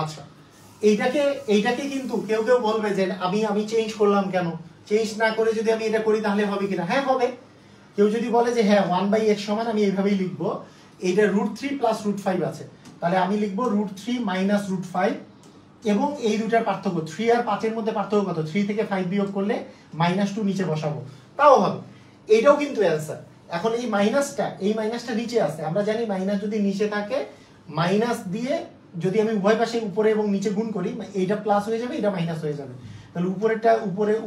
আচ্ছা, এইটাকে কিন্তু কেউ কেউ বলবে যে আমি চেঞ্জ করলাম কেন, চেঞ্জ না করে যদি আমি এটা করি তাহলে হবে কিনা? হ্যাঁ হবে। কেউ যদি বলে যে হ্যাঁ 1/x সমান আমি এইভাবেই লিখবো, এইটা √3 প্লাস √5 আছে, তাহলে আমি লিখবো √3 মাইনাস √5, এবং এই দুটার পার্থক্য 3 আর 5 এর মধ্যে পার্থক্য কত? 3 থেকে 5 বিয়োগ করলে -2 নিচে বসাবো, তাও হবে। এইটাও কিন্তু অ্যান্সার। এখন এই মাইনাসটা নিচে আছে, আমরা জানি মাইনাস যদি নিচে থাকে, মাইনাস দিয়ে যদি আমি উভয় পাশে উপরে এবং নিচে গুণ করি, এইটা প্লাস হয়ে যাবে, এটা মাইনাস হয়ে যাবে, তাহলে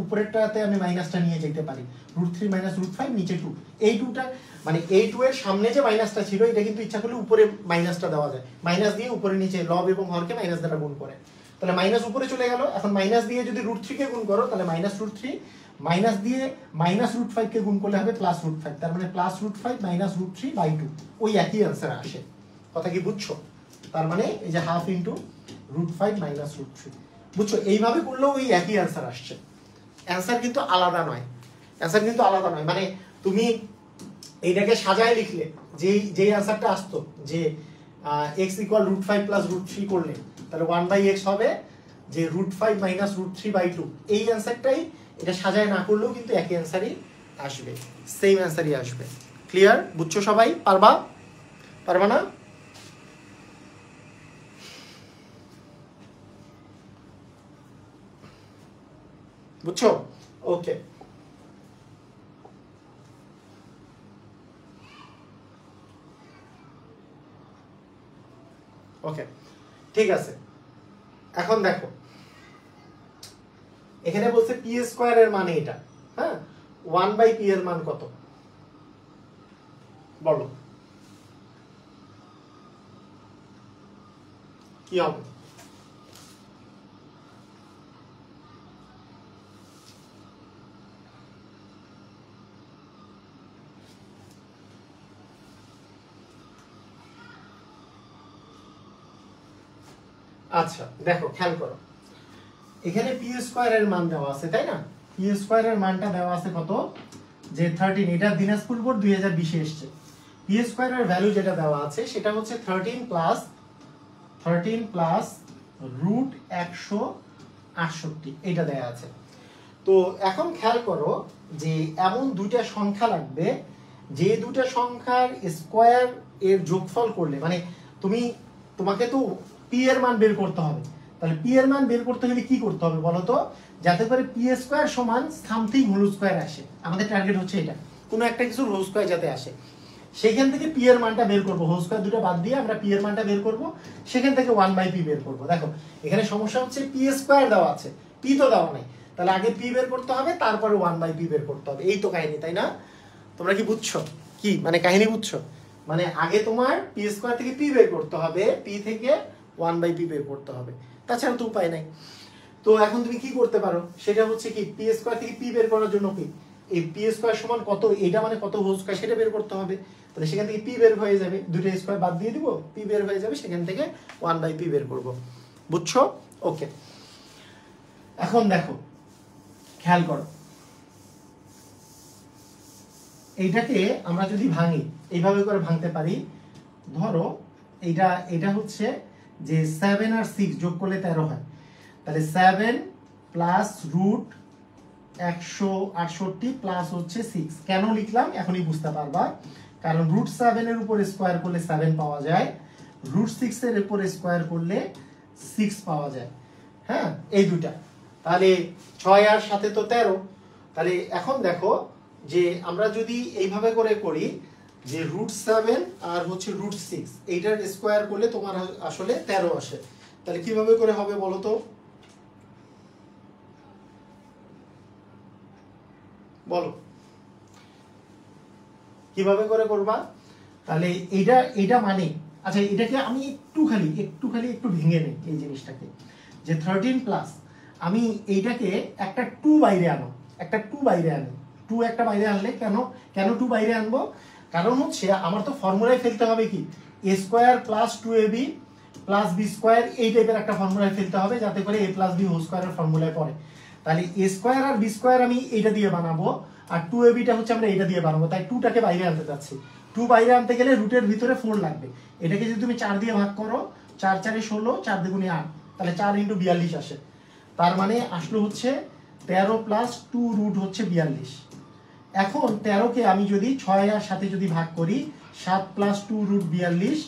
উপরেরটাতে আমি মাইনাসটা নিয়ে যেতে পারি, √3 মাইনাস √5 নিচে 2। এই 2টা মানে এই 2 এর সামনে যে মাইনাসটা ছিল এটা কিন্তু ইচ্ছা করলে উপরে মাইনাসটা দেওয়া যায়, মাইনাস দিয়ে উপরে নিচে লব এবং হরকে মাইনাস দ্বারা গুণ করে, তাহলে মাইনাস উপরে চলে গেল। এখন মাইনাস দিয়ে যদি √3 কে গুণ করো তাহলে -√3, মাইনাস দিয়ে -√5 কে গুণ করলে হবে +√5, তার মানে +√5 -√3/2, ওই একই অ্যান্সার আসে। কথা কি বুঝছো? তার মানে এই যে হাফ ইন্টু √5 -√3, বুঝছো? এইভাবে করলেও ওই একই অ্যান্সার আসছে, অ্যান্সার কিন্তু আলাদা নয়, মানে তুমি এইটাকে সাজায় লিখলে যেই অ্যান্সারটা আসতো যে x = √5 + √3 করলে তাহলে 1/x হবে যে √5 -√3/2, এই অ্যান্সারটাই এটা সাজায় না করলেও কিন্তু একই অ্যান্সারই আসবে, সেম অ্যান্সারই আসবে। ক্লিয়ার? বুঝছো সবাই? পারবা না? বুঝছো? ওকে, ওকে, ঠিক আছে। এখন দেখো এখানে বলছে p² এর মানে এটা, হ্যাঁ, 1/p এর মান কত বলো, কি হবে? আচ্ছা দেখো, খেয়াল করো, এখানে p² এর মান দেওয়া আছে, তাই না? p² এর মানটা দেওয়া আছে কত? যে 13, এটা দিনাজপুর বোর্ড 2020 এ এসেছে। p² এর ভ্যালু যেটা দেওয়া আছে সেটা হচ্ছে 13 প্লাস √168, এটা দেয়া আছে। তো এখন খেয়াল করো যে এমন দুইটা সংখ্যা লাগবে, যে দুইটা সংখ্যার স্কয়ার এর যোগফল করলে, মানে তোমাকে তো p এর মান বের করতে হবে, তাহলে p এর মান বের করতে গেলে কি করতে হবে বলো তো? যাতে করে p² সমান সামথিং হোল স্কয়ার আসে, আমাদের টার্গেট হচ্ছে এটা, কোনো একটা কিছুর হোল স্কয়ার যাতে আসে, সেখান থেকে p এর মানটা বের করব, হোল স্কয়ার দুটো বাদ দিয়ে আমরা p এর মানটা বের করব, সেখান থেকে 1/p বের করব। দেখো এখানে সমস্যা হচ্ছে p² দেওয়া আছে, p তো দেওয়া নাই, তাহলে আগে p বের করতে হবে, তারপরে 1/p বের করতে হবে, এই তো কাহিনী, তাই না? তোমরা কি বুঝছো? কি মানে কাহিনী বুঝছো? মানে আগে তোমার p² থেকে p বের করতে হবে, p থেকে 1/p বের করতে হবে, তাছাড়া তো উপায় নাই। তো এখন তুমি কি করতে পারো, সেটা হচ্ছে কি p² থেকে p বের করার জন্য কি এই p² সমান কত, এটা মানে কত হোল স্কয়ার সেটা বের করতে হবে, তাহলে সেখান থেকে p বের হয়ে যাবে, দুটো স্কয়ার বাদ দিয়ে দিব, p বের হয়ে যাবে, সেখান থেকে 1/p বের করব। বুঝছো? ওকে, এখন দেখো খেয়াল করো, এইটাকে আমরা যদি ভাঙি, এইভাবে করে ভাঙতে পারি। ধরো এটা হচ্ছে যে 7 আর 6 যোগ করলে 13 হয়, তাহলে 7 প্লাস √168 প্লাস হচ্ছে 6, কেন লিখলাম এখনই বুঝতে পারবা, কারণ √7 এর উপর স্কয়ার করলে 7 পাওয়া যায়, √6 এর উপর স্কয়ার করলে 6 পাওয়া যায়, হ্যাঁ, এই দুটা, তাহলে 6 আর সাথে তো 13, তাহলে এখন দেখো যে আমরা যদি এইভাবে করে করি যে √7 আর হচ্ছে √6 এইটার স্কয়ার করলে তোমার আসলে 13 আসে, তাহলে কিভাবে করে হবে বলো তো? বলো কিভাবে করে করবা? তাহলে এটা মানে, আচ্ছা এটাকে আমি একটু ভেঙে নেই এই জিনিসটাকে, যে 13 প্লাস, আমি এইটাকে একটা 2 বাইরে আনো, একটা 2 বাইরে আনি, 2 একটা বাইরে আনলে কেন 2 বাইরে আনবো? কারণ হচ্ছে আমার তো ফর্মুলায় ফেলতে হবে কি a² + 2ab + b² এই টাইপের একটা ফর্মুলায় ফেলতে হবে, যাতে করে a + b হোল স্কয়ারের ফর্মুলায় পড়ে। তাহলে a² আর b² আমি এইটা দিয়ে বানাবো, আর 2ab টা হচ্ছে আমরা এটা দিয়ে বানাবো, তাই 2 টাকে বাইরে আনতে যাচ্ছি। 2 বাইরে আনতে গেলে রুটের ভিতরে 4 লাগবে। এটাকে যদি তুমি 4 দিয়ে ভাগ করো, 4 4 এ 16, 4 দুগুণে 8, তাহলে 4 × 42 আসে। তার মানে আসলো হচ্ছে 13 + 2 রুট হচ্ছে 42। এখন 13 কে আমি যদি 6 আর 7 যদি ভাগ করি, 7 + 2 রুট 42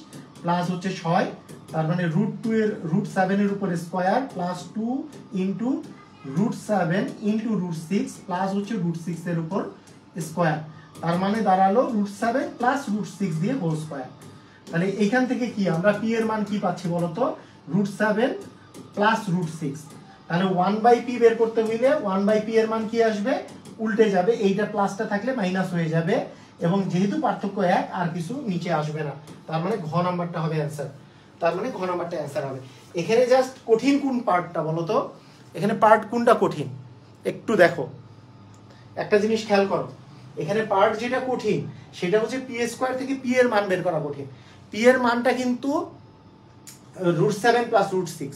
প্লাস হচ্ছে 6, তার মানে √2 এর √7 এর উপর square plus 2 into √7 into √6 plus হচ্ছে √6 এর উপর স্কয়ার, তার মানে দাঁড়ালো √7 প্লাস √6 দিয়ে হোল স্কয়ার। তাহলে এইখান থেকে কি আমরা p এর মান কি পাচ্ছি বলতো, √7 প্লাস √6। তাহলে 1/p বের করতে হইলে 1/p এর মান কি আসবে, উল্টে যাবে, এইটা প্লাসটা থাকলে মাইনাস হয়ে যাবে, এবং যেহেতু পার্থক্য 1 আর কিছু নিচে আসবে না, তার মানে ঘ নাম্বারটা হবে অ্যান্সার। তার মানে ঘ নাম্বারটা অ্যান্সার হবে। এখানে জাস্ট কঠিন কোন পার্টটা বলো তো, এখানে পার্ট কোনটা কঠিন একটু দেখো, একটা জিনিস খেয়াল করো, এখানে পার্ট যেটা কঠিন সেটা হচ্ছে p² থেকে p এর মান বের করা কঠিন। p এর মানটা কিন্তু √7 প্লাস √6,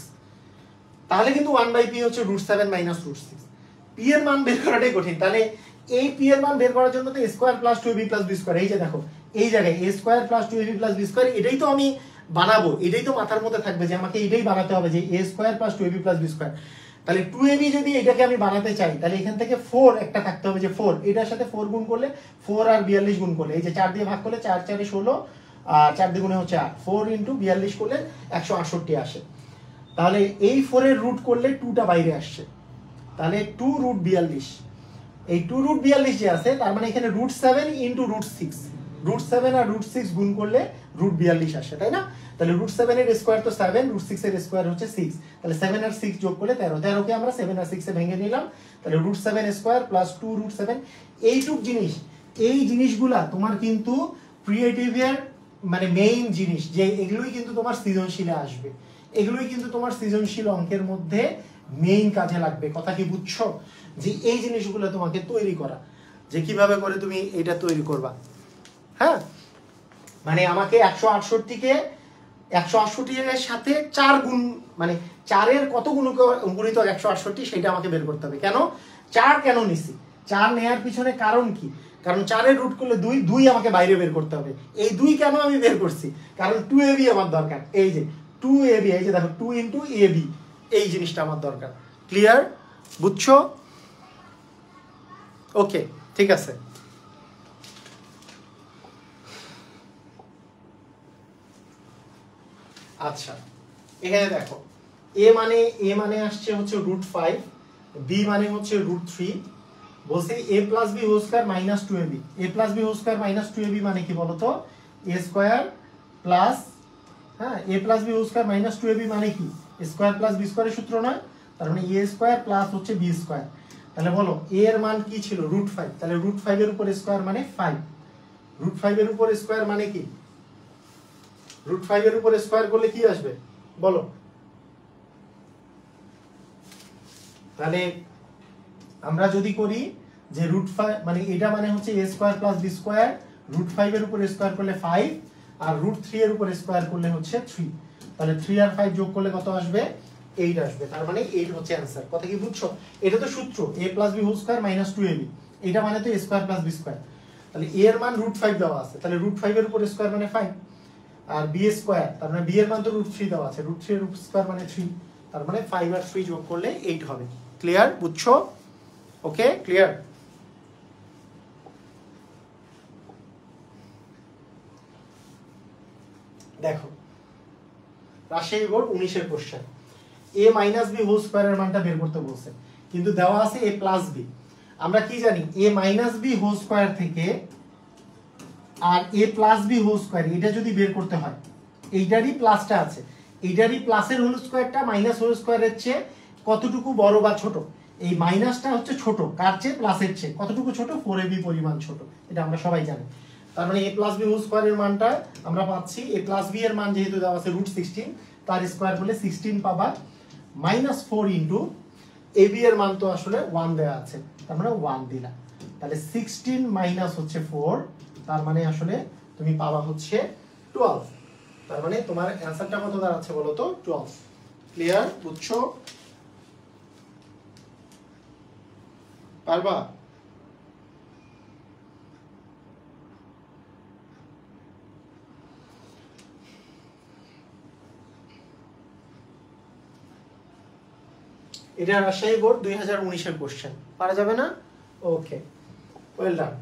তাহলে কিন্তু 1/p হচ্ছে √7 মাইনাস √6। p এর মান বের করাটাই কঠিন। তাহলে এই p এর মান বের করার জন্য তো a² plus 2ab plus b², এই যে দেখো এই জায়গায় a² plus 2ab plus b², এটাই তো আমি বানাবো, এটাই তো মাথার মধ্যে থাকবে যে আমাকে এটাই বানাতে হবে, যে a² plus 2ab plus b²। তাহলে 2ab যদি এটাকে আমি বানাতে চাই, তাহলে এখান থেকে 4 একটা থাকতে হবে, যে 4 এটার সাথে 4 গুণ করলে 4 আর 42 গুণ করলে, এই যে 4 দিয়ে ভাগ করলে 4 4 এ 16 আর 4 দুগুণে হচ্ছে 8, 4 × 42 করলে 168 আসে। তাহলে এই 4 এর রুট করলে 2টা বাইরে আসছে, তাহলে 2√42, এই 2√42 যে আছে, তার মানে এখানে √7 × √6, √7 আর √6 গুণ করলে √42 আসে, তাই না? তাহলে √7 এর স্কয়ার তো 7, √6 এর স্কয়ার হচ্ছে 6, তাহলে 7 আর 6 যোগ করলে 13, 13 কে আমরা 7 আর 6 এ ভেঙে নিলাম, তাহলে √7 স্কয়ার প্লাস 2√7। এইটুক জিনিস, এই জিনিসগুলা তোমার কিন্তু ক্রিয়েটিভের মানে মেইন জিনিস, যে এগুলোই কিন্তু তোমার সৃজনশীলে আসবে, এগুলোই কিন্তু তোমার সৃজনশীল অঙ্কের মধ্যে মেইন কাজে লাগবে। কথা কি বুঝছো? যে এই জিনিসগুলো তোমাকে তৈরি করা, যে কিভাবে করে তুমি এটা তৈরি করবা। হ্যাঁ, মানে আমাকে 168 কে 168 এর সাথে 4 গুণ, মানে 4 এর কত গুণিত 168 সেটা আমাকে বের করতে হবে। কেন 4 কেন নিছি, 4 নেয়ার পিছনে কারণ কি, কারণ 4 এর রুট করলে 2, 2 আমাকে বাইরে বের করতে হবে। এই 2 কেন আমি বের করছি, কারণ 2ab আমার দরকার, এই যে 2ab, এই যে দেখো 2 × ab, এই জিনিসটা আমার দরকার। ক্লিয়ার, বুঝছো? ওকে, ঠিক আছে। আচ্ছা, এখানে দেখো a মানে আসছে হচ্ছে √5, b মানে হচ্ছে √3, বলছে a + b whole square minus 2ab, a + b whole square minus 2ab মানে কি বলতো, a স্কয়ার প্লাস, হ্যাঁ, a + b whole square minus 2ab মানে কি, স্কয়ার প্লাস b স্কয়ারের সূত্র নয়, তার মানে a স্কয়ার প্লাস হচ্ছে b স্কয়ার। তাহলে বলো a এর মান কি ছিল, √5, তাহলে √5 এর উপর স্কয়ার মানে 5, √5 এর উপর স্কয়ার মানে কি, √5 এর উপর স্কয়ার করলে কি আসবে বলো? তাহলে আমরা যদি করি যে √5 মানে এটা মানে হচ্ছে a square plus b square, √5 এর উপর স্কয়ার করলে 5, আর √3 এর উপর স্কয়ার করলে হচ্ছে 3, তাহলে 3 আর 5 যোগ করলে কত আসবে, 8 আসবে। তার মানে 8 হচ্ছে অ্যানসার। কথা কি বুঝছো? এটা তো সূত্র a + b whole square minus 2ab, এটা মানে তো a square plus b square. তাহলে a এর মান √5 দেওয়া আছে, তাহলে √5 এর উপর স্কয়ার মানে 5, আর b স্কয়ার, তার মানে b এর মান তো √3 দেওয়া আছে, √3 এর স্কয়ার মানে 3, তার মানে 5 আর 3 যোগ করলে 8 হবে। ক্লিয়ার, বুঝছো? ওকে, ক্লিয়ার। দেখো রাজশাহী বোর্ড 19 এর কোশ্চেন, a - b হোল স্কয়ারের মানটা বের করতে বলছে, কিন্তু দেওয়া আছে a + b। আমরা কি জানি, a - b হোল স্কয়ার থেকে আর a + b হোল স্কয়ার, এটা যদি বের করতে হয়, এইটারই প্লাসটা আছে, এইটারই প্লাসের হোল স্কয়ারটা মাইনাস হোল স্কয়ারের চেয়ে কতটুকু বড় বা ছোট, এই মাইনাসটা হচ্ছে ছোট, কার চেয়ে, প্লাসের চেয়ে। কতটুকু ছোট, 4ab পরিমাণ ছোট, এটা আমরা সবাই জানি। তার মানে a + b হোল স্কয়ারের মানটা আমরা পাচ্ছি, a + b এর মান যেহেতু দেওয়া আছে √16, তার স্কয়ার করলে 16 পাবা, -4 * ab এর মান তো আসলে 1 দেওয়া আছে, তার মানে 1 দিলা, তাহলে 16 মাইনাস হচ্ছে 4, তার মানে আসলে তুমি পাবা হচ্ছে 12। তার মানে তোমার অ্যানসারটা কত দাঁড়াচ্ছে বলো তো, 12। ক্লিয়ার, বুঝছো? পারবা? এটা রাজশাহী বোর্ড 2019-এর কোশ্চেন, পারা যাবে না? Okay, well done.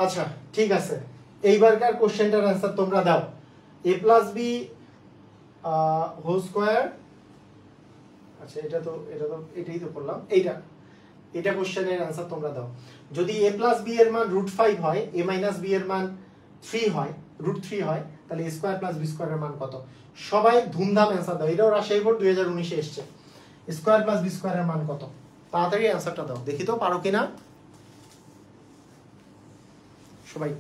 আচ্ছা ঠিক আছে, এইবারকার কোশ্চেনটার অ্যান্সার তোমরা দাও। a plus B whole square, আচ্ছা এটা তো এটাই তো করলাম, এটা কোশ্চেনের অ্যান্সার তোমরা দাও। যদি a প্লাস বি এর মান √5 হয়, a মাইনাস বি এর মান 3 হয়, √3 হয়, তাহলে a স্কোয়ার প্লাস বি স্কোয়ারের মান কত? সবাই ধুমধাম অ্যান্সার দাও। এটাও রাজশাহী বোর্ড 2019-এ এসছে। স্কোয়ার প্লাস বি স্কোয়ারের মান কত? তাড়াতাড়ি অ্যান্সারটা দাও, দেখি তো পারো কিনা সবাই।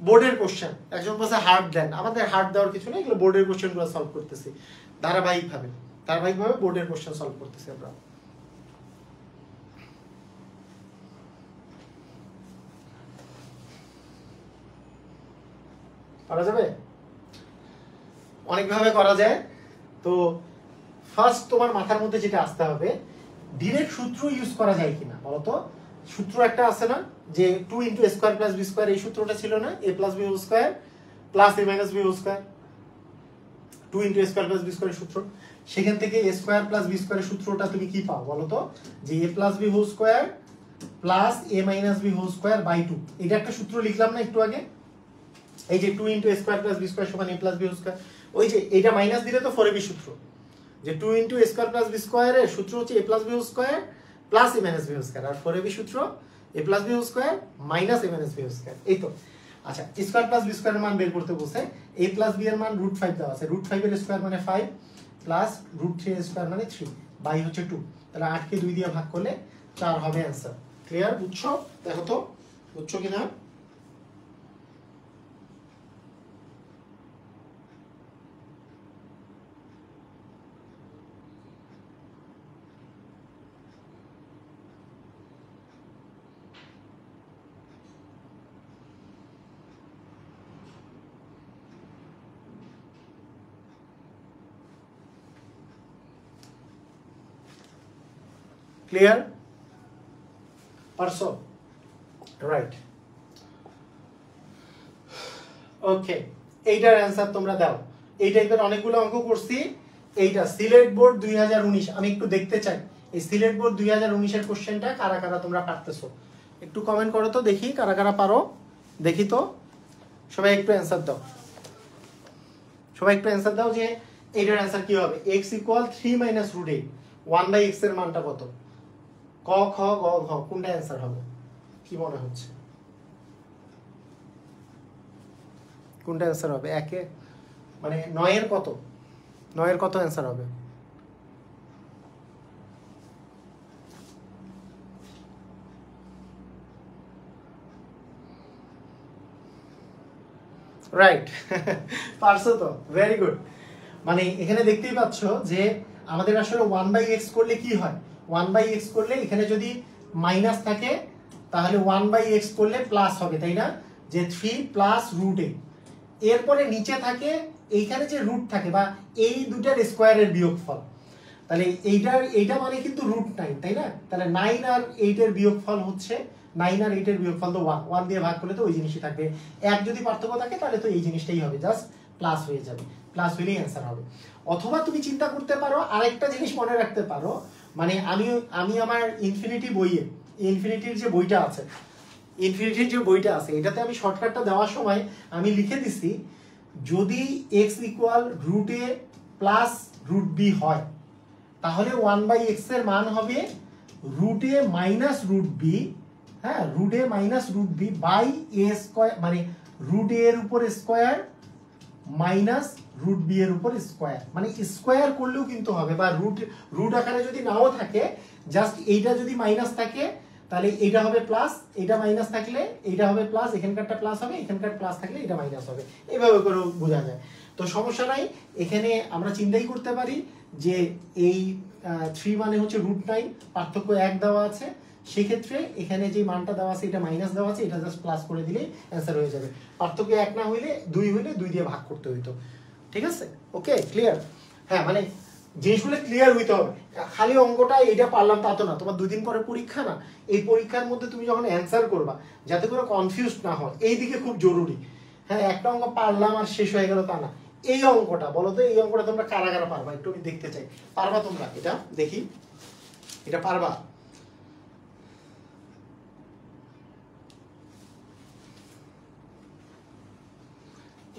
বোর্ডের কোশ্চেন, একজন বলছে হার্ড দেন, আমাদের হার্ড দেওয়ার কিছু নেই, এগুলো বোর্ডের কোশ্চেনগুলো সলভ করতেছি ধারাবাহিকভাবে বোর্ডের কোশ্চেন সলভ করতেছি আমরা। করা যাবে, অনেকভাবে করা যায়। তো ফার্স্ট তোমার মাথার মধ্যে যেটা আসতে হবে, ডিরেক্ট সূত্র ইউজ করা যায় কিনা বলতো। সূত্র একটা আছে না যে 2 × a square plus b square, এই সূত্রটা ছিল না, a plus b whole square plus a minus b whole square, 2 × a square plus b স্কয়ারের সূত্র। সেখান থেকে a স্কয়ার প্লাস b স্কয়ারের সূত্রটা তুমি কি পাও বলতো, যে a plus b whole square plus a minus b whole square by 2। এটা একটা সূত্র লিখলাম না একটু আগে, এই যে 2 × a square plus b square সমান a plus b whole square. ওই যে এটা মাইনাস দিলে তো 4ab সূত্র, যে 2 × a স্কয়ার প্লাস b স্কয়ারের সূত্র হচ্ছে a plus b whole square plus a minus b whole square, আর 4ab সূত্র a plus b whole square minus a minus b whole square. এই তো। আচ্ছা, স্কয়ার প্লাস b স্কয়ারের মান বের করতে বলছে, a প্লাস b এর মান √5 দেওয়া আছে, √5 এর স্কয়ার মানে 5 প্লাস √3 এর স্কয়ার মানে 3 বাই হচ্ছে 2, তাহলে 8 কে 2 দিয়ে ভাগ করলে 4 হবে অ্যানসার। ক্লিয়ার? বুঝছো? দেখো তো বুঝছো কিনা। ক্লিয়ার? পারছো? রাইট। ওকে, এইটার অ্যান্সার তোমরা দাও। এই টাইপের অনেকগুলো অঙ্ক করছি। এইটা সিলেট বোর্ড 2019, আমি একটু দেখতে চাই এই সিলেট বোর্ড 2019-এর কোশ্চেনটা কারা কারা তোমরা পারতেছো, একটু কমেন্ট করো তো দেখি কারা কারা পারো, দেখি তো। সবাই একটু অ্যান্সার দাও, সবাই একটু অ্যান্সার দাও যে এইটার অ্যান্সার কি হবে। x = 3 - √8, 1/x এর মানটা কত? ক, খ, গ, ঘ, কোনটা অ্যান্সার হবে কি মনে হচ্ছে? কোনটা অ্যান্সার হবে? একে মানে 9 এর কত? 9 এর কত অ্যান্সার হবে? রাইট, পারছো তো, ভেরি গুড। মানে এখানে দেখতেই পাচ্ছ যে আমাদের আসলে 1/x করলে কি হয়, 1/x করলে এখানে যদি মাইনাস থাকে তাহলে 1/x করলে প্লাস হবে, তাই না? যে 3 প্লাস √8, এরপরে নিচে থাকে এইখানে যে রুট থাকে বা এই দুটার স্কোয়ারের বিয়োগফল, তাহলে এইটা মানে কিন্তু √9, তাই না? তাহলে 9 আর 8 এর বিয়োগফল হচ্ছে 9 আর 8 এর বিয়োগফল তো 1, 1 দিয়ে ভাগ করলে তো ওই জিনিসই থাকবে। এক যদি পার্থক্য থাকে তাহলে তো এই জিনিসটাই হবে, জাস্ট প্লাস হয়ে যাবে, প্লাস হলেই অ্যান্সার হবে। অথবা তুমি চিন্তা করতে পারো, আরেকটা জিনিস মনে রাখতে পারো, মানে আমি আমার ইনফিনিটি বইয়ে, ইনফিনিটির যে বইটা আছে, এটাতে আমি শর্টকাটটা দেওয়ার সময় আমি লিখে দিছি, যদি x = √a প্লাস √b হয় তাহলে 1/x এর মান হবে √a মাইনাস √b, হ্যাঁ, √a minus √b by a square, মানে √a এর উপর স্কয়ার মাইনাস √b এর উপর স্কয়ার, মানে স্কয়ার করলেও কিন্তু হবে, বা রুট আকারে যদি নাও থাকে, জাস্ট এইটা যদি মাইনাস থাকে তাহলে এইটা হবে প্লাস, এইটা মাইনাস থাকলে এইটা হবে প্লাস, এখানকারটা প্লাস হবে, এখানকার প্লাস থাকলে এটা মাইনাস হবে, এইভাবে করে বোঝা যায়। তো সমস্যা নাই, এখানে আমরা চিন্তাই করতে পারি যে এই 3 মানে হচ্ছে √9, পার্থক্য 1 দেওয়া আছে, সেক্ষেত্রে এখানে যে মানটা দেওয়া আছে এটা মাইনাস দেওয়া আছে, এটা জাস্ট প্লাস করে দিলেই অ্যান্সার হয়ে যাবে। পার্থক্য 1 না হইলে 2 হইলে 2 দিয়ে ভাগ করতে হইতো। ঠিক আছে? ওকে, ক্লিয়ার? হ্যাঁ, মানে জিনিসগুলো ক্লিয়ার হইতে হবে। খালি অঙ্কটা এইটা পারলাম তা তো না, তোমার 2 দিন পরে পরীক্ষা না, এই পরীক্ষার মধ্যে তুমি যখন অ্যান্সার করবা যাতে করে কনফিউজ না হয়, এই দিকে খুব জরুরি। হ্যাঁ, একটা অঙ্ক পারলাম আর শেষ হয়ে গেল তা না, এই অঙ্কটা বলো তো, এই অঙ্কটা তোমরা কারা কারা পারবা একটু আমি দেখতে চাই। পারবা তোমরা এটা? দেখি এটা পারবা?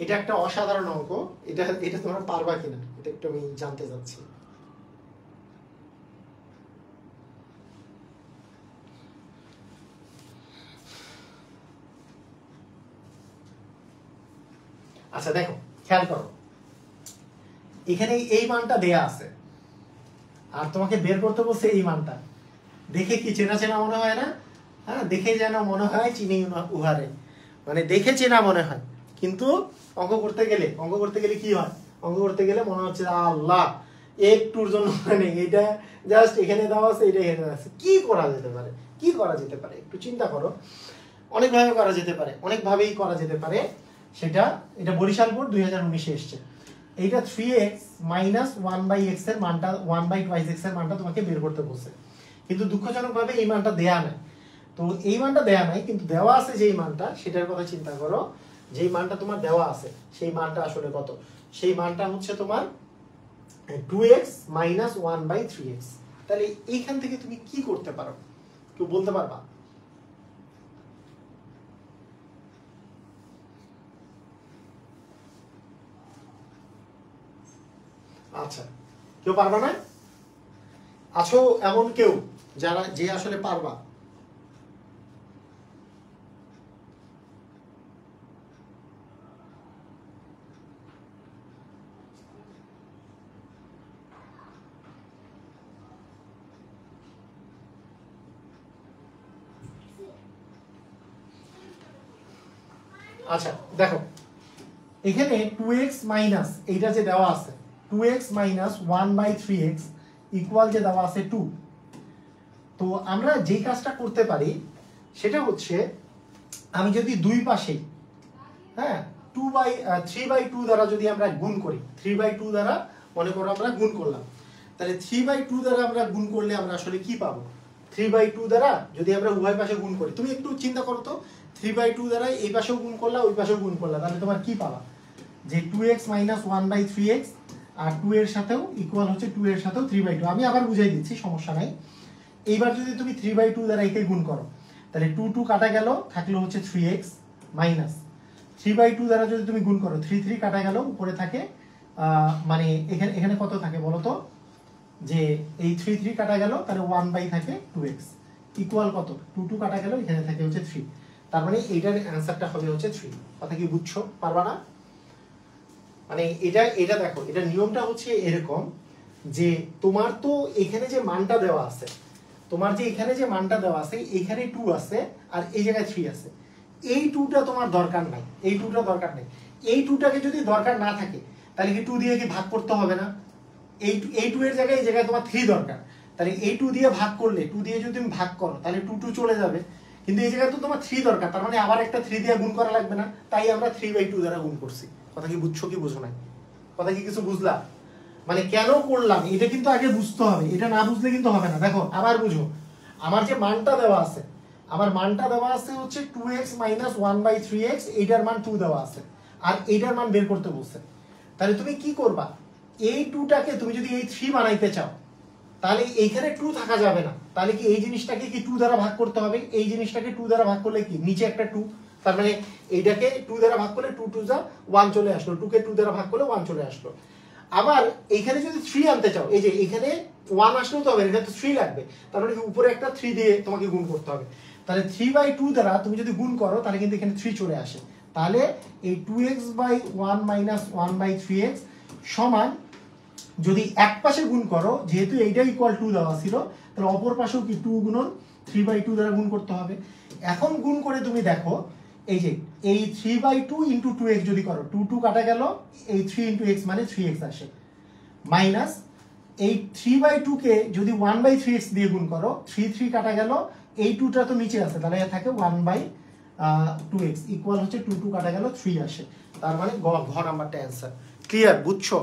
এটা একটা অসাধারণ অঙ্ক, এটা এটা তোমরা পারবা কিনা এটা একটু আমি জানতে চাচ্ছি। আচ্ছা দেখো, খেয়াল করো, এখানে এই মানটা দেয়া আছে আর তোমাকে বের করতে বলছে এই মানটা। দেখে কি চেনা চেনা মনে হয় না? হ্যাঁ, দেখে যেন মনে হয় চিনি উহারে, মানে দেখে চেনা মনে হয়, কিন্তু অঙ্ক করতে গেলে কি হয়? অঙ্ক করতে গেলে মনে হচ্ছে আল্লাহ একটুর জন্য মানে এটা জাস্ট এখানে দেওয়া আছে, এটা এখানে আছে, কি করা যেতে পারে, কি করা যেতে পারে একটু চিন্তা করো। অনেকভাবে করা যেতে পারে, অনেকভাবেই করা যেতে পারে সেটা। এটা বরিশাল বোর্ড 2019-এ এসছে। এইটা 3x মাইনাস 1/x এর মানটা 1/2x এর মানটা তোমাকে বের করতে বলছে, কিন্তু দুঃখজনকভাবে এই মানটা দেয়া নাই। তো এই মানটা দেয়া নাই, কিন্তু দেওয়া আছে যেই মানটা, সেটার কথা চিন্তা করো। যেই মানটা তোমার দেওয়া আছে সেই মানটা আসলে কত? সেই মানটা হচ্ছে তোমার 2x মাইনাস 1/3x। তাহলে এইখান থেকে তুমি কি করতে পারো, কেউ বলতে পারবা? আচ্ছা, কেউ পারবা না? আছো এমন কেউ যারা যে আসলে পারবা? আচ্ছা দেখো, এখানে 2x মাইনাস এইটা যে দেওয়া আছে 2x মাইনাস 1/3x ইকুয়াল যে দেওয়া আছে 2। তো আমরা যেই কাজটা করতে পারি সেটা হচ্ছে, আমি যদি দুই পাশেই হ্যাঁ 3/2 দ্বারা যদি আমরা গুণ করি, 3/2 দ্বারা মনে করো আমরা গুণ করলাম, তাহলে 3/2 দ্বারা আমরা গুণ করলে আমরা আসলে কি পাবো? 3/2 দ্বারা যদি আমরা উভয় পাশে গুণ করি, তুমি একটু চিন্তা করো তো, 3/2 দ্বারা এই পাশেও গুণ করলা ওই পাশেও গুণ করলা, তাহলে তোমার কি পাবা? যে 2x মাইনাস 1/3x আর 2 এর সাথেও ইকুয়াল হচ্ছে 2 এর সাথেও 3/2। আমি আবার বুঝাই দিচ্ছি, সমস্যা নাই। এইবার যদি তুমি 3/2 দ্বারা একে গুণ করো, তাহলে 2 কাটা গেল, থাকলো হচ্ছে 3x মাইনাস 3/2 দ্বারা যদি তুমি গুণ করো 3 কাটা গেল, উপরে থাকে মানে এখানে কত থাকে বলো তো? যে এই 3 কাটা গেল, তাহলে 1 থাকে 2x ইকুয়াল কত? 2 কাটা গেল, এখানে থাকে হচ্ছে 3। তার মানে এইটার অ্যান্সারটা হবে হচ্ছে 3। কথা কি বুঝছো? পারবা না? মানে এটা দেখো, এটা নিয়মটা হচ্ছে এরকম যে তোমার তো এখানে যে মানটা দেওয়া আছে, তোমার যে এখানে যে মানটা দেওয়া আছে, এখানে 2 আছে আর এই জায়গায় 3 আছে। এই 2টা তোমার দরকার নাই, এই 2টা দরকার নেই। এই 2টাকে যদি দরকার না থাকে, তাহলে কি 2 দিয়ে কি ভাগ করতে হবে না? এই 2 এর জায়গায় এই জায়গায় তোমার 3 দরকার, তাহলে এই 2 দিয়ে ভাগ করলে, 2 দিয়ে যদি তুমি ভাগ করো তাহলে 2 চলে যাবে, কিন্তু এই জায়গায় তো তোমার 3 দরকার, তার মানে আবার একটা 3 দিয়ে গুণ করা লাগবে না, তাই আমরা 3/2 দ্বারা গুণ করছি। কথা কি বুঝছো কি বুঝো নাই? কথা কি কিছু বুঝলা? মানে কেন করলাম এটা কিন্তু আগে বুঝতে হবে, এটা না বুঝলে কিন্তু হবে না। দেখো আবার বুঝো, আমার যে মানটা দেওয়া আছে, আমার মানটা দেওয়া আছে হচ্ছে 2x মাইনাস 1/3x, এইটার মান 2 দেওয়া আছে আর এইটার মান বের করতে বলছে। তাহলে তুমি কি করবা? এই 2টাকে তুমি যদি এই 3 বানাইতে চাও, তাহলে এইখানে 2 থাকা যাবে না, তাহলে কি এই জিনিসটাকে কি 2 দ্বারা ভাগ করতে হবে? এই জিনিসটাকে 2 দ্বারা ভাগ করলে কি নিচে একটা 2, তার মানে এইটাকে 2 দ্বারা ভাগ করলে 2 2 যা 1 চলে আসলো, 2 কে 2 দ্বারা ভাগ করলে 1 চলে আসলো। আবার এইখানে যদি 3 আনতে চাও, এই যে এখানে 1 আসলেও তো হবে, এটা তো 3 লাগবে, তার মানে উপরে একটা 3 দিয়ে তোমাকে গুণ করতে হবে। তাহলে 3/2 দ্বারা তুমি যদি গুণ করো, তাহলে কিন্তু এখানে 3 চলে আসে। তাহলে এই 2x/1 মাইনাস 1/3x সমান, যদি এক পাশে গুণ করো, যেহেতু এইটা ইকুয়াল 2 দেওয়া ছিল, তাহলে অপর পাশেও কি 2 গুণন 3/2 দ্বারা গুণ করতে হবে। এখন গুণ করে তুমি দেখো, এই যে এই 3/2 ইন্টু 2x যদি করো, 2 কাটা গেল, এই 3 ইন্টু x মানে 3x আসে, মাইনাস এই 3/2 কে যদি 1/3x দিয়ে গুণ করো, 3 কাটা গেল, এই 2টা তো নিচে আছে, তাহলে থাকে 1/2x ইকুয়াল হচ্ছে 2 কাটা গেল 3 আসে। তার মানে ঘ নাম্বারটা অ্যান্সার। ক্লিয়ার? বুঝছো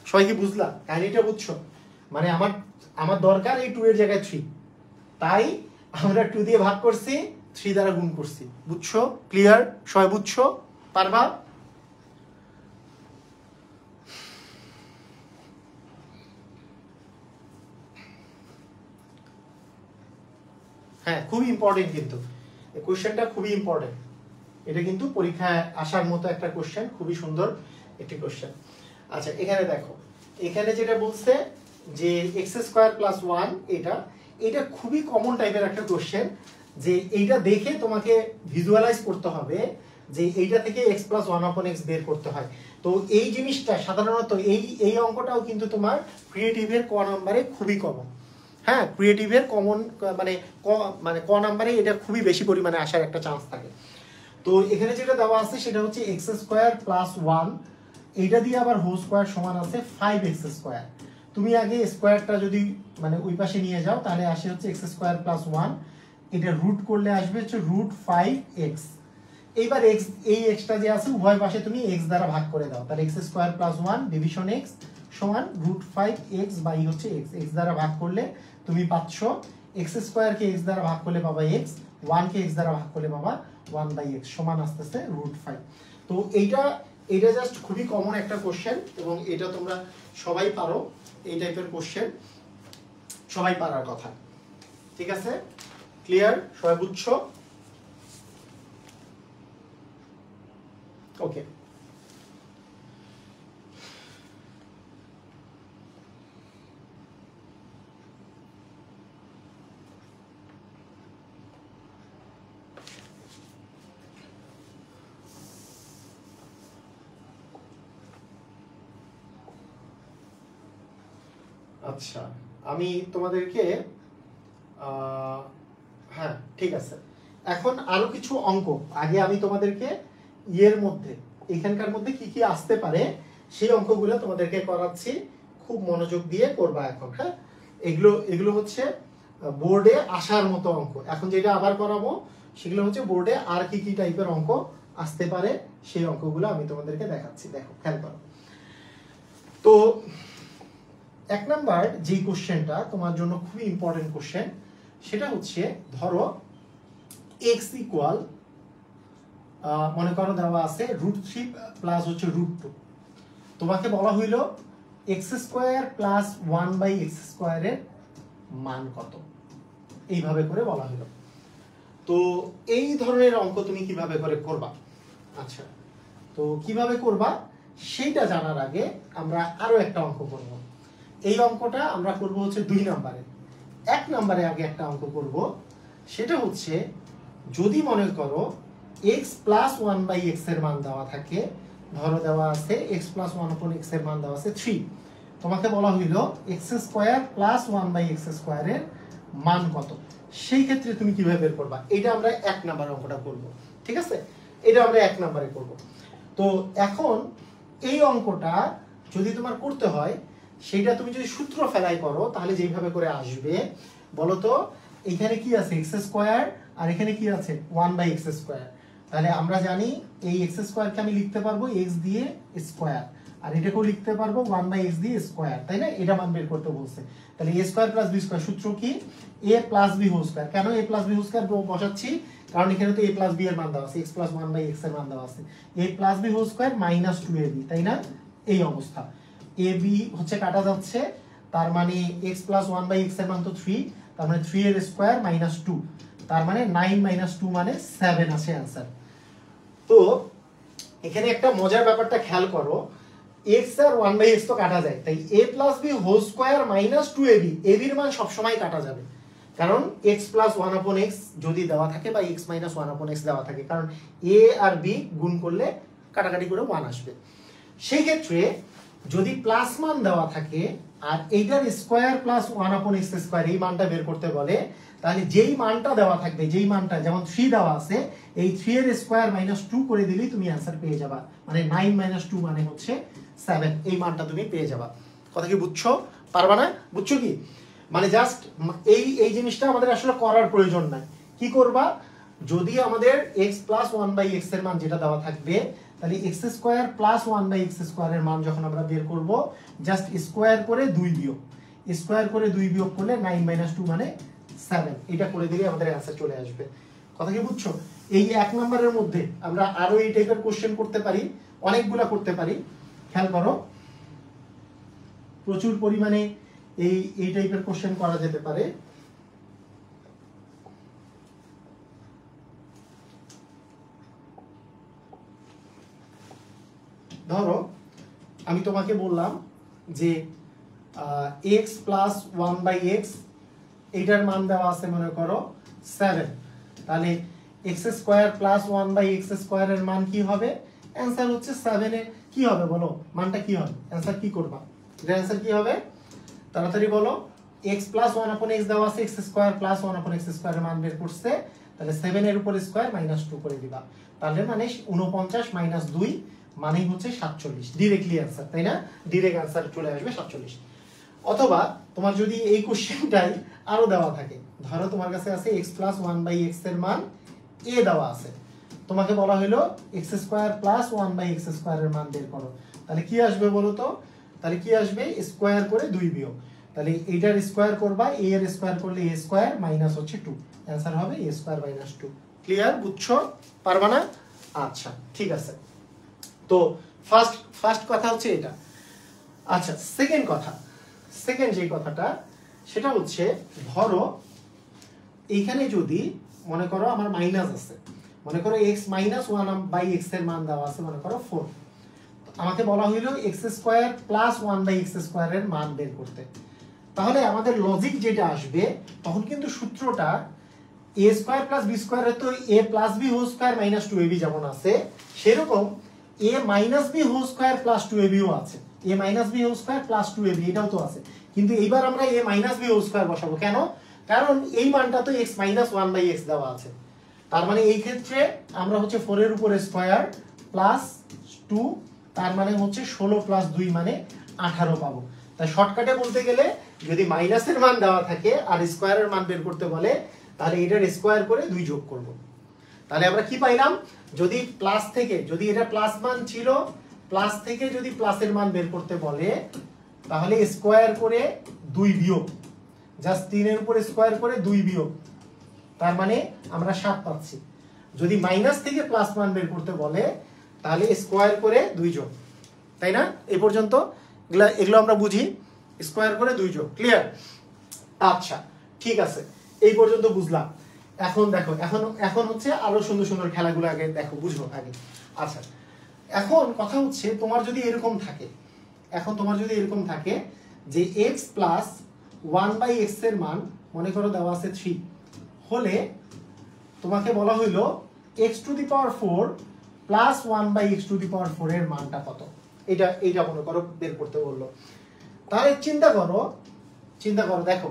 সবাই? কি বুঝলা কাহিনীটা? বুঝছো? মানে আমার দরকার এই 2 এর জায়গায় 3, তাই আমরা 2 দিয়ে ভাগ করছি, 3 দ্বারা গুণ করছি। বুঝছো? ক্লিয়ার? সবাই বুঝছো? পারবা? হ্যাঁ, খুবই ইম্পর্টেন্ট, কিন্তু এই কোশ্চেনটা খুবই ইম্পর্টেন্ট। এটা কিন্তু পরীক্ষায় আসার মতো একটা কোশ্চেন, খুবই সুন্দর একটি কোশ্চেন। আচ্ছা, এখানে দেখো, এখানে যেটা বলছে যে এক্স স্কোয়ার প্লাস ওয়ান, এটা খুবই কমন টাইপের একটা কোশ্চেন, যে এইটা দেখে তোমাকে ভিজুয়ালাইজ করতে হবে যে এইটা থেকে x plus one upon x বের করতে হয়। তো এই জিনিসটা সাধারণত এই অঙ্কটাও কিন্তু তোমার ক্রিয়েটিভের ক নাম্বারে খুবই কমন। হ্যাঁ, ক্রিয়েটিভের কমন মানে ক নাম্বারে এটা খুবই বেশি পরিমাণে আসার একটা চান্স থাকে। তো এখানে যেটা দেওয়া আছে সেটা হচ্ছে এক্স স্কোয়ার প্লাস ওয়ান, এইটা দিয়ে আবার হোল স্কোয়ার সমান আছে 5x স্কোয়ার। তুমি আগে স্কোয়ারটা যদি মানে ওই পাশে নিয়ে যাও তাহলে আসে হচ্ছে এক্স স্কোয়ার প্লাস ওয়ান, এটা রুট করলে আসবে হচ্ছে রুট 5x। এইবার এক্স, এই এক্সটা যে আছে উভয় পাশে তুমি এক্স দ্বারা ভাগ করে দাও, তাহলে x square plus one division x সমান রুট 5x বাই হচ্ছে এক্স। এক্স দ্বারা ভাগ করলে তুমি পাচ্ছ এক্স স্কোয়ারকে এক্স দ্বারা ভাগ করলে পাবা এক্স, ওয়ানকে এক্স দ্বারা ভাগ করলে পাবা 1/x সমান আসতেছে রুট 5। তো এইটা জাস্ট খুবই কমন একটা কোশ্চেন, এবং এটা তোমরা সবাই পারো, এই টাইপের কোশ্চেন সবাই পারার কথা। ঠিক আছে, ক্লিয়ার, সবাই বুঝছো? ওকে, আচ্ছা আমি তোমাদেরকে হ্যাঁ ঠিক আছে, এখন আরো কিছু অঙ্ক আগে আমি তোমাদেরকে ইয়ের মধ্যে এখানকার মধ্যে কি কি আসতে পারে সেই অঙ্কগুলো তোমাদেরকে করাচ্ছি, খুব মনোযোগ দিয়ে করবা এখন। হ্যাঁ, এগুলো হচ্ছে বোর্ডে আসার মতো অঙ্ক। এখন যেটা আবার করাবো সেগুলো হচ্ছে বোর্ডে আর কি কি টাইপের অঙ্ক আসতে পারে সেই অঙ্কগুলো আমি তোমাদেরকে দেখাচ্ছি। দেখো, খেয়াল করো। তো এক নাম্বার যে কোশ্চেনটা তোমার জন্য খুবই ইম্পর্টেন্ট কোশ্চেন, সেটা হচ্ছে ধরো এক্স ইকুয়াল মনে করো দেওয়া আছে √3 প্লাস হচ্ছে √2। তোমাকে বলা হইল এক্স স্কোয়ার প্লাস 1/x স্কোয়ারের মান কত, এইভাবে করে বলা হইল। তো এই ধরনের অঙ্ক তুমি কিভাবে করে করবা? আচ্ছা, তো কিভাবে করবা সেইটা জানার আগে আমরা আরো একটা অঙ্ক করব। এই অঙ্কটা আমরা করব হচ্ছে 2 নম্বরে। 1 নম্বরে আগে একটা অঙ্ক করব, সেটা হচ্ছে যদি মনে করো x প্লাস 1/x এর মান দেওয়া থাকে, ধরো দেওয়া আছে x প্লাস 1/x এর মান দেওয়া আছে 3, তোমাকে বলা হইল x স্কয়ার প্লাস 1/x স্কয়ারের মান কত, সেই ক্ষেত্রে তুমি কিভাবে বের করবা? এটা আমরা 1 নম্বর অঙ্কটা করব। ঠিক আছে, এটা আমরা 1 নম্বরে করব। তো এখন এই অঙ্কটা যদি তোমার করতে হয়, সেটা তুমি যদি সূত্র ফেলাই করো তাহলে যেভাবে করে আসবে বলো তো, এখানে কি আছে x স্কয়ার আর এখানে কি আছে 1/x স্কয়ার। তাহলে আমরা জানি এই x স্কয়ারকে আমি লিখতে পারবো x দিয়ে স্কয়ার, আর এটাকেও লিখতে পারবো 1/x দিয়ে স্কয়ার, তাই না? এটা মান বের করতে বলছে। তাহলে a square plus b square সূত্র কি? a plus b whole square. কেন a plus b whole square বসাচ্ছি? কারণ এখানে তো a প্লাস b এর মান দেওয়া আছে, x প্লাস 1/x এর মান দেওয়া আছে। a plus b whole square minus 2ab, তাই না? এই অবস্থা ab হচ্ছে কাটা যাচ্ছে, তার মানে x প্লাস 1/x এর মান তো 3, তার মানে 3 এর স্কয়ার মাইনাস 2, তার মানে 9 মাইনাস 2 মানে 7 আছে आंसर। তো এখানে একটা মজার ব্যাপারটা খেয়াল করো, x আর 1/x তো কাটা যায়, তাই a plus b whole square minus 2ab, ab এর মান সব সময় কাটা যাবে, কারণ x প্লাস 1/x যদি দেওয়া থাকে বা x মাইনাস 1/x দেওয়া থাকে, কারণ a আর b গুণ করলে কাটাকাটি করে 1 আসবে। সেই ক্ষেত্রে যদি প্লাস মান দেওয়া থাকে আর এইটার স্কয়ার প্লাস 1/x স্কয়ার এই মানটা বের করতে বলে, তাহলে যেই মানটা দেওয়া থাকবে, যেই মানটা যেমন 3 দেওয়া আছে, এই 3 এর স্কয়ার মাইনাস 2 করে দিলেই তুমি आंसर পেয়ে যাবা, মানে 9 মাইনাস 2 মানে হচ্ছে 7, এই মানটা তুমি পেয়ে যাবা। কথা কি বুঝছো? পারবা না? বুঝছো কি? মানে জাস্ট এই জিনিসটা আমাদের আসলে করার প্রয়োজন নাই। কি করবা? যদি আমাদের x প্লাস 1/x এর মান যেটা দেওয়া থাকবে, তাহলে x স্কয়ার প্লাস 1/x স্কয়ারের মান যখন আমরা বের করব, জাস্ট স্কয়ার করে 2 বিয়োগ, স্কয়ার করে 2 বিয়োগ করলে 9 মাইনাস 2 মানে 7, এটা করে দিলে আমাদের आंसर চলে আসবে। কথা কি বুঝছো? এই 1 নম্বরের মধ্যে আমরা আরো এই টাইপের কোশ্চেন করতে পারি, অনেকগুলা করতে পারি। খেয়াল করো, প্রচুর পরিমাণে এই টাইপের কোশ্চেন করা যেতে পারে। ধরো আমি তোমাকে বললাম যে x plus one by x, এইটার মান দেওয়া আছে মনে করো 7, তাহলে x square plus one by x স্কোয়ারের মান কি হবে? অ্যান্সার হচ্ছে 7 এ কি হবে বলো, মানটা কি হবে? অ্যান্সার কি করবা? এটার অ্যান্সার কি হবে তাড়াতাড়ি বলো। X plus one upon x দেওয়া আছে, x square plus one upon x স্কোয়ারের মান বের করছে, তাহলে 7 এর উপর স্কোয়ার মাইনাস 2 করে দিবা, তাহলে মানে 49 মাইনাস 2 মানেই হচ্ছে 47, ডিরেক্টলি অ্যান্সার, তাই না? ডিরেক্ট অ্যান্সার চলে আসবে 47। অথবা তোমার যদি এই কোশ্চেনটাই আরো দেওয়া থাকে, ধরো তোমার কাছে আছে x plus one by x এর মান এ দেওয়া আছে, তোমাকে বলা হলো x square plus one by x স্কোয়ারের মান বের করো, তাহলে কি আসবে বলো তো? তাহলে কি আসবে? স্কোয়ার করে 2 বিয়োগ, তাহলে এইটার স্কোয়ার করবা, এ এর স্কোয়ার করলে এ স্কোয়ার মাইনাস হচ্ছে 2, অ্যান্সার হবে এ স্কোয়ার মাইনাস 2। ক্লিয়ার? বুঝছো? পারবা না? আচ্ছা ঠিক আছে। তো ফার্স্ট কথা হচ্ছে এটা। আচ্ছা সেকেন্ড কথা, সেকেন্ড যে কথাটা সেটা হচ্ছে, ধরো এইখানে যদি মনে করো আমার মাইনাস আছে, মনে করো x minus one by x এর মান দেওয়া আছে মনে করো 4, আমাকে বলা হইলো x square plus one by x স্কোয়ারের মান বের করতে, তাহলে আমাদের লজিক যেটা আসবে তখন কিন্তু সূত্রটা এ স্কোয়ার প্লাস বি স্কোয়ারের তো A plus B whole square minus 2ab যেমন আছে, সেরকম A minus B whole square plus 2ab ও আছে, A minus B whole square plus 2ab এটাও তো আছে, কিন্তু এইবার আমরা A minus B whole square বসাবো কেন? কারণ এই মানটা তো X minus one by X দেওয়া আছে, তার মানে এই ক্ষেত্রে আমরা হচ্ছে 4 এর উপরে স্কোয়ার প্লাস 2, তার মানে হচ্ছে 16 প্লাস 2 মানে 18 পাবো। তাই শর্টকাটে বলতে গেলে যদি মাইনাসের মান দেওয়া থাকে আর স্কোয়ারের মান বের করতে বলে, তাহলে এটার স্কোয়ার করে 2 যোগ করব, তাহলে আমরা কি পাইলাম? যদি প্লাস থেকে, যদি এটা প্লাস মান ছিল, প্লাস থেকে যদি প্লাসের মান বের করতে বলে তাহলে স্কোয়ার করে 2 বিয়োগ, জাস্ট 3 এর উপর স্কোয়ার করে 2 বিয়োগ, তার মানে আমরা 7 পাচ্ছি। যদি মাইনাস থেকে প্লাস মান বের করতে বলে তাহলে স্কোয়ার করে 2 যোগ, তাই না? এই পর্যন্ত এগুলো আমরা বুঝি, স্কোয়ার করে 2 যোগ। ক্লিয়ার? আচ্ছা ঠিক আছে, এই পর্যন্ত বুঝলাম। এখন দেখো, এখন হচ্ছে আরো সুন্দর সুন্দর খেলাগুলো আগে দেখো, বুঝো আগে। আচ্ছা এখন কথা হচ্ছে, তোমার যদি এরকম থাকে, এখন তোমার যদি এরকম থাকে যে x plus one by x এর মান মনে করো দেওয়া আছে 3 হলে, তোমাকে বলা হইলো x to the power 4 plus 1 by x to the power 4 এর মানটা কত, এইটা মনে করো বের করতে বললো। তাহলে চিন্তা করো দেখো,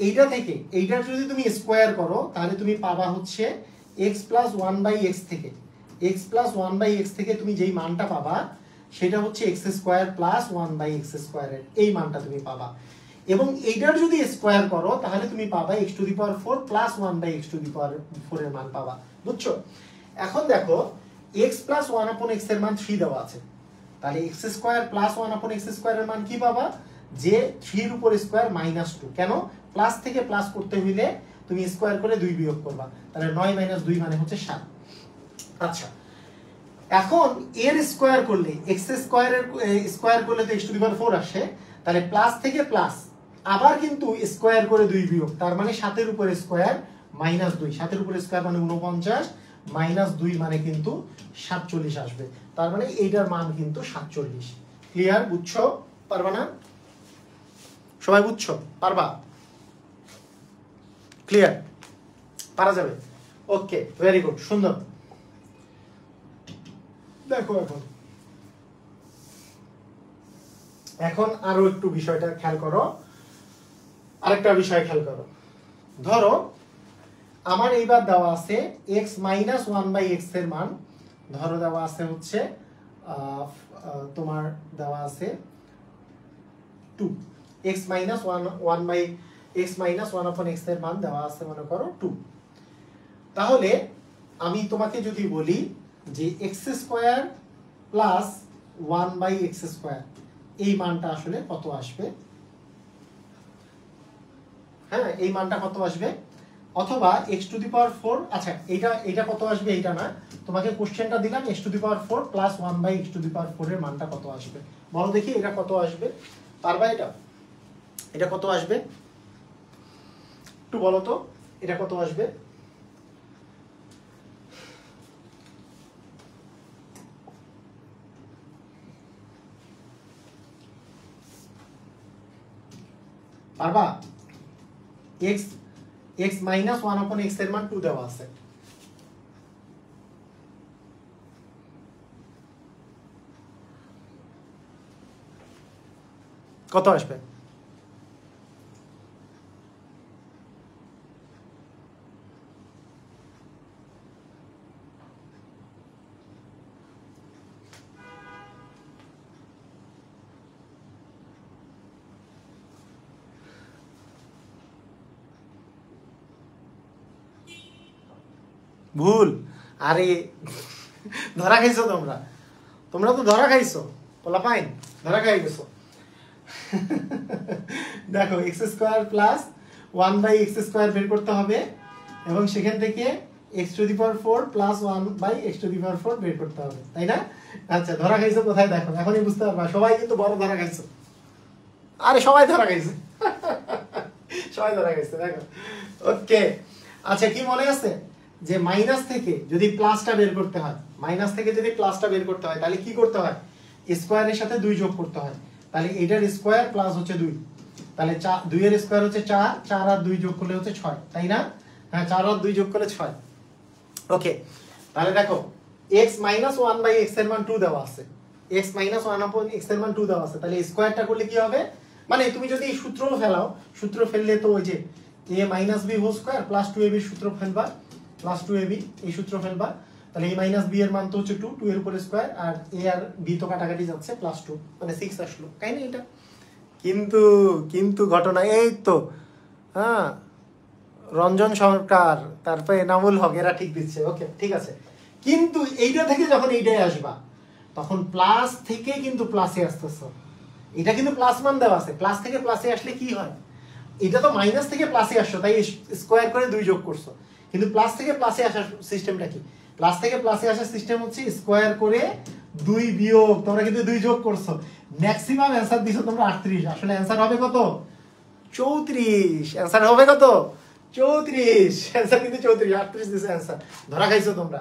এইটা থেকে এইটার যদি তুমি স্কোয়ার করো তাহলে তুমি পাবা হচ্ছে x plus one by x থেকে, x plus one by x থেকে তুমি যেই মানটা পাবা সেটা হচ্ছে x square plus one by x স্কোয়ারের এই মানটা তুমি পাবা, এবং এইটার যদি স্কোয়ার করো তাহলে তুমি পাবা x to the power 4 plus 1 by x to the power 4 এর মান পাবা। বুঝছো? এখন দেখো x প্লাস 1 আপন x এর মান 3 দেওয়া আছে, তাহলে x square plus 1 upon x স্কোয়ারের মান কি পাবা? যে 3 এর উপর স্কোয়ার মাইনাস 2, কেন? প্লাস থেকে প্লাস করতে হইলে তুমি স্কোয়ার করে 2 বিয়োগ করবা, তাহলে 9 মাইনাস 2 মানে হচ্ছে 7। আচ্ছা এখন এর স্কোয়ার করলে, x স্কোয়ারের স্কোয়ার করলে তো x টু দি পাওয়ার 4 আসে, তাহলে প্লাস থেকে প্লাস আবার কিন্তু স্কোয়ার করে 2 বিয়োগ, তার মানে 7 এর উপরে স্কোয়ার মাইনাস 2, 7 এর উপরে স্কোয়ার মানে 49 মাইনাস 2 মানে কিন্তু 47 আসবে, তার মানে এইটার মান কিন্তু 47। ক্লিয়ার? বুঝছো? পারবা না? সবাই বুঝছো? পারবা? ক্লিয়ার? পারা যাবে? ওকে, ভেরি গুড, সুন্দর। দেখো এখন আরো একটু বিষয়টা খেয়াল করো, আরেকটা বিষয় খেয়াল করো। ধরো আমার এইবার দেওয়া আছে x মাইনাস 1 বাই x এর মান, ধরো দেওয়া আছে হচ্ছে তোমার দেওয়া আছে 2, x minus 1 by x minus 1 upon x এর মান দেওয়া আছে মনে করো 2। তাহলে আমি তোমাকে যদি বলি যে x square plus 1 by x square এই মানটা আসলে কত আসবে? হ্যাঁ, এই মানটা কত আসবে? অথবা x টু দি পাওয়ার 4, আচ্ছা এইটা কত আসবে এইটা না, তোমাকে কোশ্চেনটা দিলাম x to the power 4 plus 1 by x to the power 4 এর মানটা কত আসবে? বলো দেখি এটা কত আসবে? পারবা এটা কত আসবে? একটু বলো তো এটা কত আসবে? পারবা? x মাইনাস 1/x এর মান 2 দেওয়া আছে। কত আসবে? ভুল। আরে ধরা খাইছো তোমরা, তোমরা তো ধরা খাইছো, পোলাপাইন ধরা খাই গেছো। দেখো এক্স স্কোয়ার প্লাস 1/x² বের করতে হবে এবং সেখান থেকে x⁴ প্লাস 1/x⁴ বের করতে হবে, তাই না? আচ্ছা ধরা খাইছো কোথায় দেখো, এখনই বুঝতে পারবা। সবাই কিন্তু বড় ধরা খাইছো। আরে সবাই ধরা খাইছে, সবাই ধরা খাইছে দেখো। ওকে আচ্ছা, কি মনে আছে যে মাইনাস থেকে যদি প্লাসটা বের করতে হয়, মাইনাস থেকে যদি প্লাসটা বের করতে হয় তাহলে কি করতে হয়? স্কোয়ারের সাথে 2 যোগ করতে হয়। তাহলে এটার স্কোয়ার প্লাস হচ্ছে 2, তাহলে 2 এর স্কোয়ার হচ্ছে 4, 4 আর 2 যোগ করলে হচ্ছে 6, তাই না? হ্যাঁ 4 আর 2 যোগ করলে 6। ওকে তাহলে দেখো x মাইনাস 1/x এর মান 2 দেওয়া আছে, x মাইনাস 1/x এর মান 2 দেওয়া আছে। তাহলে স্কোয়ারটা করলে কি হবে? মানে তুমি যদি এই সূত্র ফেলাও, সূত্র ফেললে তো ওই যে a minus b whole square plus 2ab সূত্র ফেলবা, প্লাস 2ab এই সূত্র ফেলবা। তাহলে a মাইনাস b এর মান তো হচ্ছে 2, 2 এর উপরে স্কোয়ার, আর a আর b তো কাটাকাটি যাচ্ছে, প্লাস 2 মানে 6 আসলো, তাই না? এটা কিন্তু কিন্তু ঘটনা এই তো, হ্যাঁ রঞ্জন সরকার তারপরে এনামুল হক এরা ঠিক দিচ্ছে। ওকে ঠিক আছে, কিন্তু এইটা থেকে যখন এইটাই আসবা তখন প্লাস থেকে কিন্তু প্লাসে আসতেছে। এটা কিন্তু প্লাস মান দেওয়া আছে, প্লাস থেকে প্লাসে আসলে কি হয়? এটা তো মাইনাস থেকে প্লাসে আসছো তাই স্কোয়ার করে 2 যোগ করছো, কিন্তু প্লাস থেকে প্লাসে আসার সিস্টেমটা কি? প্লাস থেকে প্লাসে আসার সিস্টেম হচ্ছে স্কোয়ার করে 2 বিয়োগ, তোমরা কিন্তু 2 যোগ করছো। ম্যাক্সিমাম অ্যানসার দিছো তোমরা 38, আসলে অ্যানসার হবে কত? 34। অ্যানসার হবে কত? 34। অ্যানসার কিন্তু 34, 38 দিছে অ্যানসার। ধরা খাইছো তোমরা।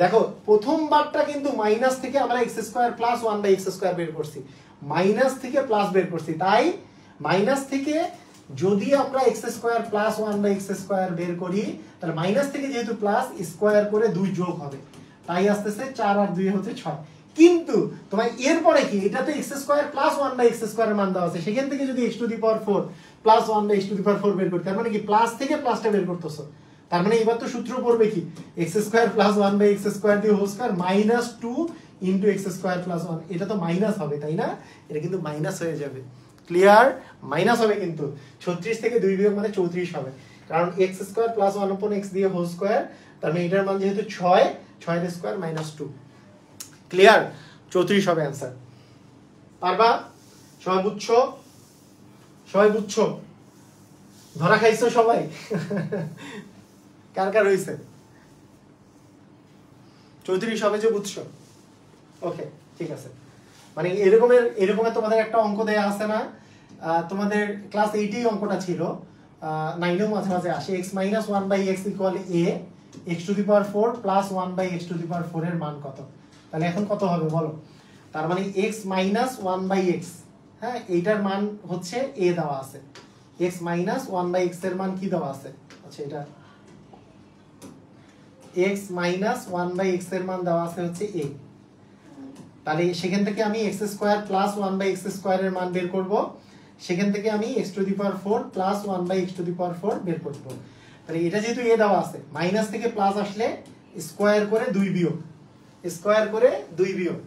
দেখো প্রথমবারটা কিন্তু মাইনাস থেকে আমরা x² প্লাস 1/x² বের করছি, মাইনাস থেকে প্লাস বের করছি, তাই মাইনাস থেকে যদি আমরা x² প্লাস 1/x² বের করি তাহলে মাইনাস থেকে যেহেতু প্লাস স্কোয়ার করে 2 যোগ হবে, তাই আসতেছে 4 আর 2 হচ্ছে 6। কিন্তু তোমার এরপরে কি, এটাতে x² প্লাস 1/x² এর মান দেওয়া আছে, সেখান থেকে যদি x⁴ প্লাস 1/x⁴ বের করতে, তার মানে কি প্লাস থেকে প্লাসটা বের করতেছো। তার মানে এবার তো সূত্র পড়বে কি, x² প্লাস 1/x² দিয়ে whole square minus 2 into x² plus 1, এটা তো মাইনাস হবে, তাই না? এটা কিন্তু মাইনাস হয়ে যাবে, ক্লিয়ার? মাইনাস হবে কিন্তু 36 থেকে 2 বিয়োগ মানে 34 হবে, কারণ x² প্লাস 1/x দিয়ে হোল স্কয়ার, তার মানে এটার মান যেহেতু 6, 6 এর স্কয়ার মাইনাস 2, ক্লিয়ার? 34 হবে অ্যানসার। পারবা? সবাই বুঝছো? সবাই বুঝছো? ধরা খাইছো সবাই? কার কার হইছে? 34 হবে যে বুঝছো? ওকে ঠিক আছে। মানে এরকমের তোমাদের একটা অঙ্ক দেয়া আছে না, তোমাদের ক্লাস 8 অঙ্কটা ছিল, 9 এও মাঝে মাঝে আসে, x minus 1/x equal a, x⁴ plus 1/x⁴ এর মান কত? তাহলে এখন কত হবে বলো? তার মানে x মাইনাস 1/x, হ্যাঁ এইটার মান হচ্ছে a দেওয়া আছে, x মাইনাস 1/x এর মান কি দেওয়া আছে? আচ্ছা এটা x মাইনাস 1/x এর মান দেওয়া আছে হচ্ছে a। তাহলে সেখান থেকে আমি x² প্লাস 1/x² এর মান বের করব, সেখান থেকে আমি x⁴ প্লাস 1/x⁴ বের করব। তাহলে এটা যেহেতু a দেওয়া আছে, মাইনাস থেকে প্লাস আসলে স্কয়ার করে 2 বিয়োগ, স্কয়ার করে 2 বিয়োগ।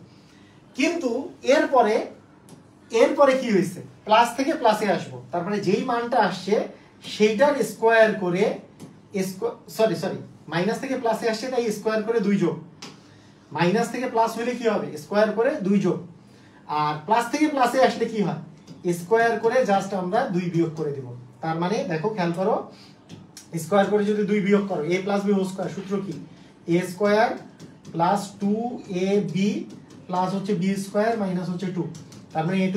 কিন্তু এরপরে কি হয়েছে? প্লাস থেকে প্লাসে আসবো, তারপরে যেই মানটা আসছে সেইটার স্কয়ার করে সরি মাইনাস থেকে প্লাসে আসছে তাই স্কয়ার করে 2 যোগ, মাইনাস থেকে প্লাস হলে কি হবে? স্কয়ার করে 2 যোগ, আর প্লাস থেকে প্লাসে আসলে কি হয়? স্কয়ার করে জাস্ট আমরা 2 বিয়োগ করে দিব। তার মানে দেখো খেয়াল করো, স্কয়ার করে যদি 2 বিয়োগ করো, a plus b whole square, সূত্র কি? a square plus 2ab plus হচ্ছে b স্কয়ার মাইনাস হচ্ছে 2, তার মানে a⁴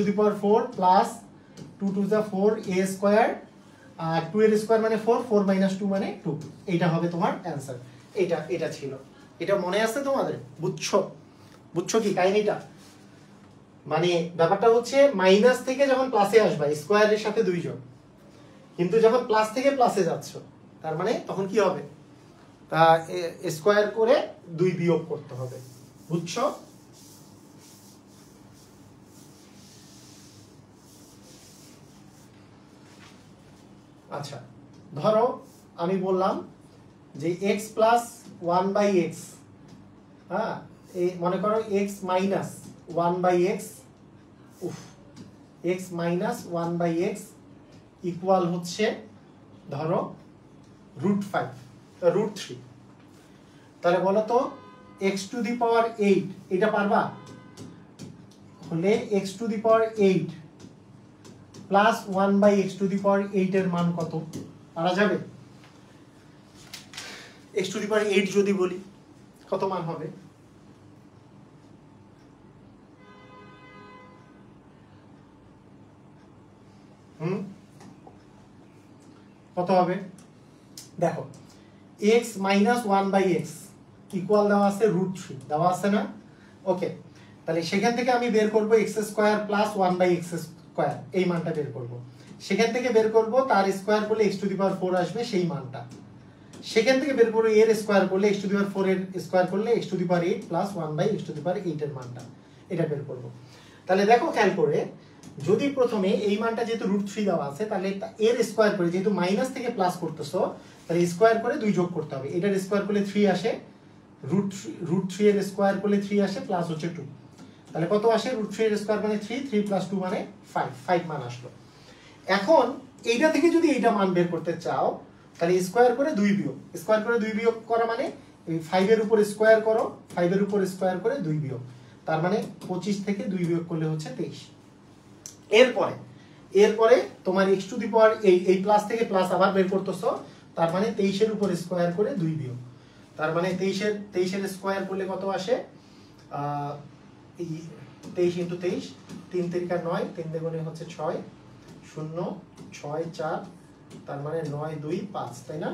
প্লাস 2 2 যা 4 a স্কয়ার, আর 2 এর স্কয়ার মানে 4, 4 মাইনাস 2 মানে 2, এইটা হবে তোমার অ্যানসার। এটা ছিল, এটা মনে আছে তোমাদের? বুঝছো কি কাহিনীটা? মানে ব্যাপারটা হচ্ছে মাইনাস থেকে যখন প্লাসে আসবা স্কয়ারের সাথে 2 যোগ, কিন্তু যখন প্লাস থেকে প্লাসে যাচ্ছ তার মানে তখন কি হবে, তা স্কোয়ার করে 2 বিয়োগ করতে হবে, বুঝছো? আচ্ছা, ধরো আমি বললাম যে x প্লাস 1/x, হ্যাঁ, এই মনে করো x minus 1/x, x minus 1/x equal হচ্ছে ধরো √5 √3। তাহলে বলো তো x টু দি পাওয়ার 8 এটা পারবা? হলে x to the power 8 plus 1/x to the power 8 এর মান কত পারা যাবে? x টু দি পাওয়ার 8 যদি বলি কত মান হবে? কত হবে? দেখো x মাইনাস 1/x ইকুয়াল দেওয়া আছে √3 দেওয়া আছে না? ওকে, তাহলে সেখান থেকে আমি বের করব x square plus 1/x square, এই মানটা বের করব। সেখান থেকে বের করব তার স্কয়ার করলে x টু দি পাওয়ার 4 আসবে সেই মানটা। সেখান থেকে বের করব এর স্কয়ার করলে x টু দি পাওয়ার 4 এর স্কয়ার করলে x to the power 8 plus 1/x to the power 8 এর মানটা, এটা বের করব। তাহলে দেখো খেয়াল করে, যদি প্রথমে এই মানটা যেহেতু √3 দেওয়া আছে, তাহলে এর স্কয়ার করে যেহেতু মাইনাস থেকে প্লাস করতেছো, তাহলে স্কয়ার করে 2 যোগ করতে হবে। এটার স্কয়ার করলে 3 আসে, √3 এর স্কয়ার করলে 3 আসে, প্লাস হচ্ছে 2। তাহলে কত আসে? √3 এর স্কয়ার মানে 3, 3 প্লাস 2 মানে 5 মান আসলো। এখন এইটা থেকে যদি এইটা মান বের করতে চাও, তাহলে স্কয়ার করে 2 বিয়োগ, স্কয়ার করে 2 বিয়োগ করা মানে এই 5 এর উপর স্কয়ার করো, 5 এর উপর স্কয়ার করে 2 বিয়োগ, তার মানে 25 থেকে 2 বিয়োগ করলে হচ্ছে 23। এরপরে তোমার x টু দি পাওয়ার এই প্লাস থেকে প্লাস আবার বের করতেছো, তার মানে 23 এর উপর স্কয়ার করে 2 বিয়োগ, তার মানে 23 এর স্কয়ার করলে কত আসে? 23 × 23 3 × 9, 3 দ্বিগুণে হচ্ছে 6, 0 6 4, তার মানে 9 2 5, তাই না?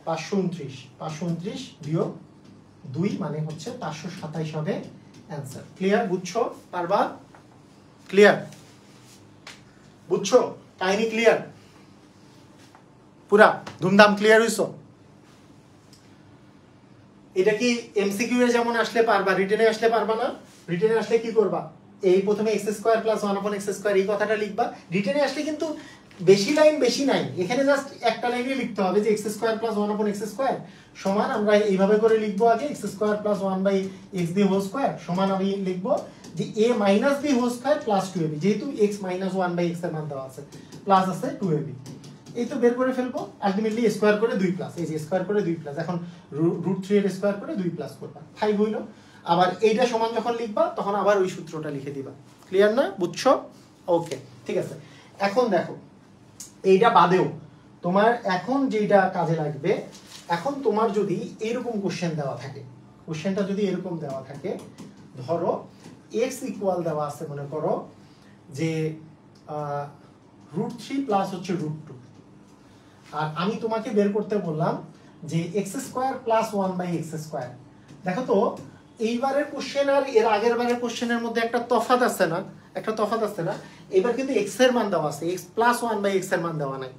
529 বিয়োগ 2 মানে হচ্ছে 527 হবে অ্যানসার। ক্লিয়ার? বুঝছো? পারবা? ক্লিয়ার? বুঝছো? কাহিনী ক্লিয়ার? পুরা ধুমধাম ক্লিয়ার হইছো? এটা কি এমসিকিউ এ যেমন আসলে পারবা, রিটেনে আসলে পারবা না? রিটেনে আসলে কি করবা? এই প্রথমে x square plus 1/x square এই কথাটা লিখবা। রিটেনে আসলে কিন্তু বেশি লাইন বেশি নাই, এখানে জাস্ট একটা লাইনে লিখতে হবে যে x square plus 1/x square সমান, আমরা এইভাবে করে লিখবো আগে x স্কয়ার প্লাস 1/x দি হোল স্কয়ার সমান আমি লিখবো যে a minus b whole square plus 2ab, যেহেতু x মাইনাস 1/x এর মান দেওয়া আছে, প্লাস আছে 2ab, এই তো বের করে ফেলবো। আলটিমেটলি স্কয়ার করে 2 প্লাস, এই যে স্কয়ার করে 2 প্লাস, এখন √3 এর স্কয়ার করে 2 প্লাস করবা, 5 হইলো। আবার এইটা সমান যখন লিখবা তখন আবার ওই সূত্রটা লিখে দিবা। ক্লিয়ার না? বুঝছো? ওকে, ঠিক আছে। এখন দেখো এইটা বাদেও তোমার এখন যেটা কাজে লাগবে, এখন তোমার যদি এরকম কোশ্চেন দেওয়া থাকে, কোশ্চেনটা যদি এরকম দেওয়া থাকে, ধরো x ইকুয়াল দেওয়া আছে, মনে করো যে √3 প্লাস হচ্ছে √2, আর আমি তোমাকে বের করতে বললাম যে x square plus 1/x square. দেখো তো এইবারের কোশ্চেন আর এর আগের বারের কোশ্চেনের মধ্যে একটা তফাৎ আছে না? একটা তফাৎ আছে না? এবার কিন্তু x এর মান দেওয়া আছে, x প্লাস 1/x এর মান দেওয়া নাই।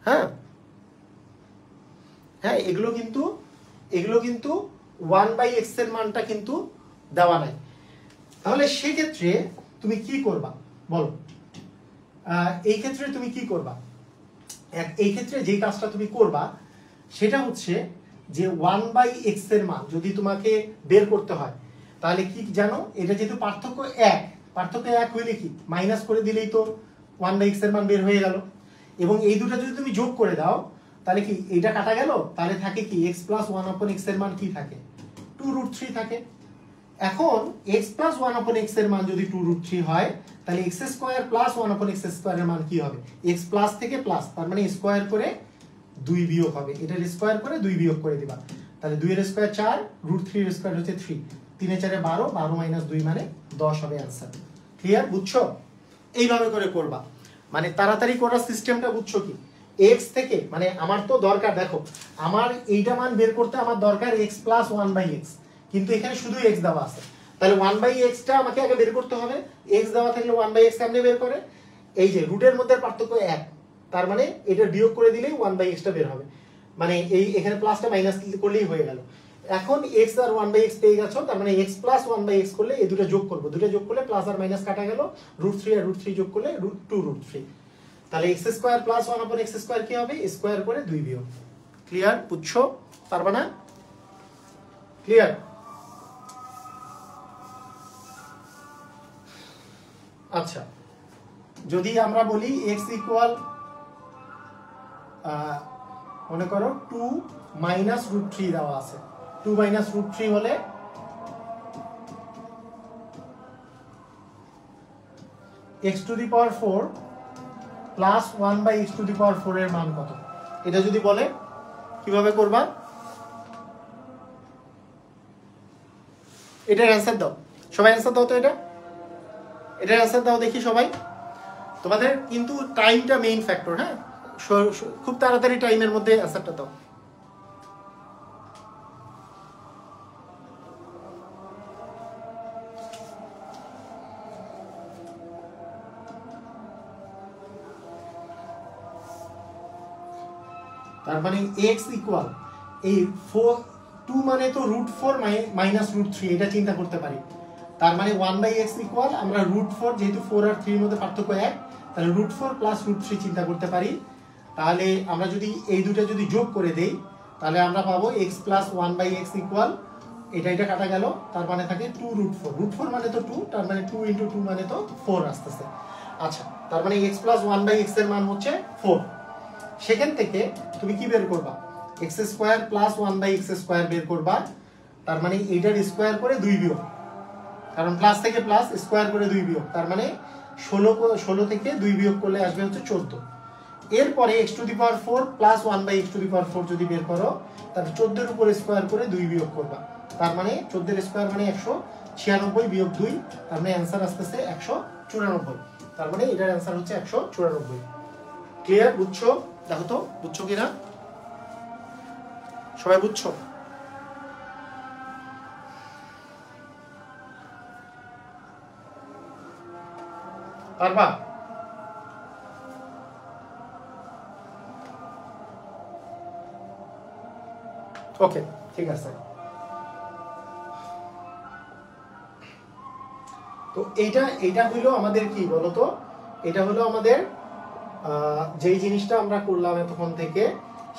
হ্যাঁ হ্যাঁ, এগুলো কিন্তু 1/x এর মানটা কিন্তু দেওয়া নাই। তাহলে সেই ক্ষেত্রে তুমি কি করবা বলো? এই ক্ষেত্রে তুমি কি করবা? এই ক্ষেত্রে যে কাজটা তুমি করবা সেটা হচ্ছে যে 1/x এর মান যদি তোমাকে বের করতে হয়, তাহলে কি জানো, এটা যেহেতু পার্থক্য 1 হইলে কি মাইনাস করে দিলেই তো 1/x এর মান বের হয়ে গেল, এবং এই দুটো যদি তুমি যোগ করে দাও তাহলে কি এইটা কাটা গেল, তাহলে থাকে কি x প্লাস 1/x এর মান কি থাকে? 2√3 থাকে। এখন x প্লাস 1/x এর মান যদি 2√3 হয়, তাহলে x square plus 1/x square এর মান কি হবে? x প্লাস থেকে প্লাস, তার মানে স্কয়ার করে 2 বিয়োগ হবে, এটার স্কয়ার করে 2 বিয়োগ করে দিবা, তাহলে 2 এর স্কয়ার 4, √3 এর স্কয়ার হচ্ছে 3, 3 এ 4 এ 12, 12 মাইনাস 2 মানে 10 হবে অ্যানসার। ক্লিয়ার? বুঝছো? এইভাবে করে করবা, মানে তাড়াতাড়ি করার সিস্টেমটা বুঝছো কি? x থেকে মানে আমার তো দরকার, দেখো আমার এইটা মান বের করতে আমার দরকার x প্লাস 1/x, কিন্তু এখানে শুধু x দেওয়া আছে, তাহলে 1/x টা আমাকে আগে বের করতে হবে। x দেওয়া থাকলে 1/x কেমনে বের করে? এই যে রুটের মধ্যে পার্থক্য 1, তার মানে এটা বিয়োগ করে দিলেই 1/x টা বের হবে, মানে এই এখানে প্লাসটা মাইনাস করলেই হয়ে গেল। এখন x আর 1/x পেয়ে গেছো, তার মানে x প্লাস 1/x করলে এই দুটো যোগ করবো, দুটো যোগ করলে প্লাস আর মাইনাস কাটা গেল, √3 আর √3 যোগ করলে √2√3, তাহলে x square plus 1/x square কি হবে, স্কয়ার করে 2 বিয়োগ। ক্লিয়ার? বুঝছো? পারবা না? ক্লিয়ার? আচ্ছা, যদি আমরা বলি x ইকুয়াল মনে করো 2 মাইনাস √3 দেওয়া আছে, 2 মাইনাস √3 হলে x to the power 4 plus 1/x to the power 4 এর মান কত? এটা যদি বলে কিভাবে করবা? এটার অ্যান্সার দাও, সবাই অ্যান্সার দাও তো, এটার অ্যান্সার দাও দেখি সবাই। তোমাদের কিন্তু টাইমটা মেইন ফ্যাক্টর, হ্যাঁ, খুব তাড়াতাড়ি টাইমের মধ্যে অ্যান্সারটা দাও। তার মানে x ইকুয়াল এই 2 মানে তো √4 মাইনাস √3, এটা চিন্তা করতে পারি। তার মানে 1/x ইকুয়াল আমরা √4, যেহেতু 4 আর 3 এর মধ্যে পার্থক্য 1, তাহলে √4 প্লাস √3 চিন্তা করতে পারি। তাহলে আমরা যদি এই দুটো যদি যোগ করে দেই তাহলে আমরা পাবো x প্লাস 1/x ইকুয়াল, এটা কাটা গেল, তার মানে থাকে 2√4, √4 মানে তো 2, তার মানে 2 × 2 মানে তো 4 আসতেছে। আচ্ছা, তার মানে x প্লাস 1/x এর মান হচ্ছে 4। সেখান থেকে তুমি কি বের করবা? x square plus 1/x square বের করবা, তার মানে এইটার স্কয়ার করে 2 বিয়োগ, কারণ প্লাস থেকে প্লাস, স্কয়ার করে 2 বিয়োগ, তার মানে 16 থেকে 2 বিয়োগ করলে আসবে হচ্ছে 14। এরপরে x to the power 4 plus 1/x to the power 4 যদি বের করো, তাহলে 14 এর উপর স্কয়ার করে 2 বিয়োগ করবা, তার মানে 14 এর স্কয়ার মানে 196 বিয়োগ 2, তার মানে অ্যান্সার আসতেছে 194। তার মানে এটার অ্যান্সার হচ্ছে 194। ক্লিয়ার? বুঝছো? দেখো তো বুঝছো কিনা, সবাই বুঝছো? পারবা? ওকে, ঠিক আছে। তো এইটা হলো আমাদের কি বলতো, এটা হলো আমাদের যেই জিনিসটা আমরা করলাম এতক্ষণ থেকে,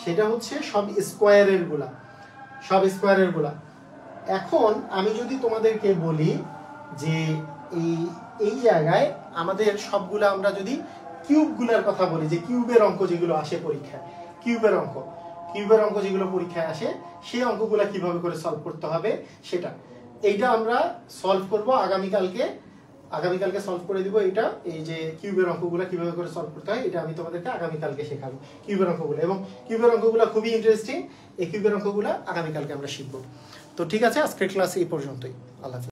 সেটা হচ্ছে সব স্কয়ারের গুলা। এখন আমি যদি তোমাদেরকে বলি যে এই জায়গায় আমাদের সবগুলা, আমরা যদি কিউবগুলার কথা বলি, যে কিউবের অঙ্ক যেগুলো আসে পরীক্ষায়, কিউবের অঙ্ক যেগুলো পরীক্ষায় আসে, সেই অঙ্কগুলা কিভাবে করে সলভ করতে হবে এইটা আমরা সলভ করব আগামীকালকে সলভ করে দিব। এই যে কিউবের অঙ্কগুলা কিভাবে করে সলভ করতে হয়, এটা আমি তোমাদেরকে আগামীকালকে শেখাবো, কিউবের অঙ্কগুলো। এবং কিউবের অঙ্কগুলা খুবই ইন্টারেস্টিং, এই কিউবের অঙ্কগুলা আগামীকালকে আমরা শিখবো। তো ঠিক আছে, আজকের ক্লাস এই পর্যন্তই। আল্লাহ হাফেজ।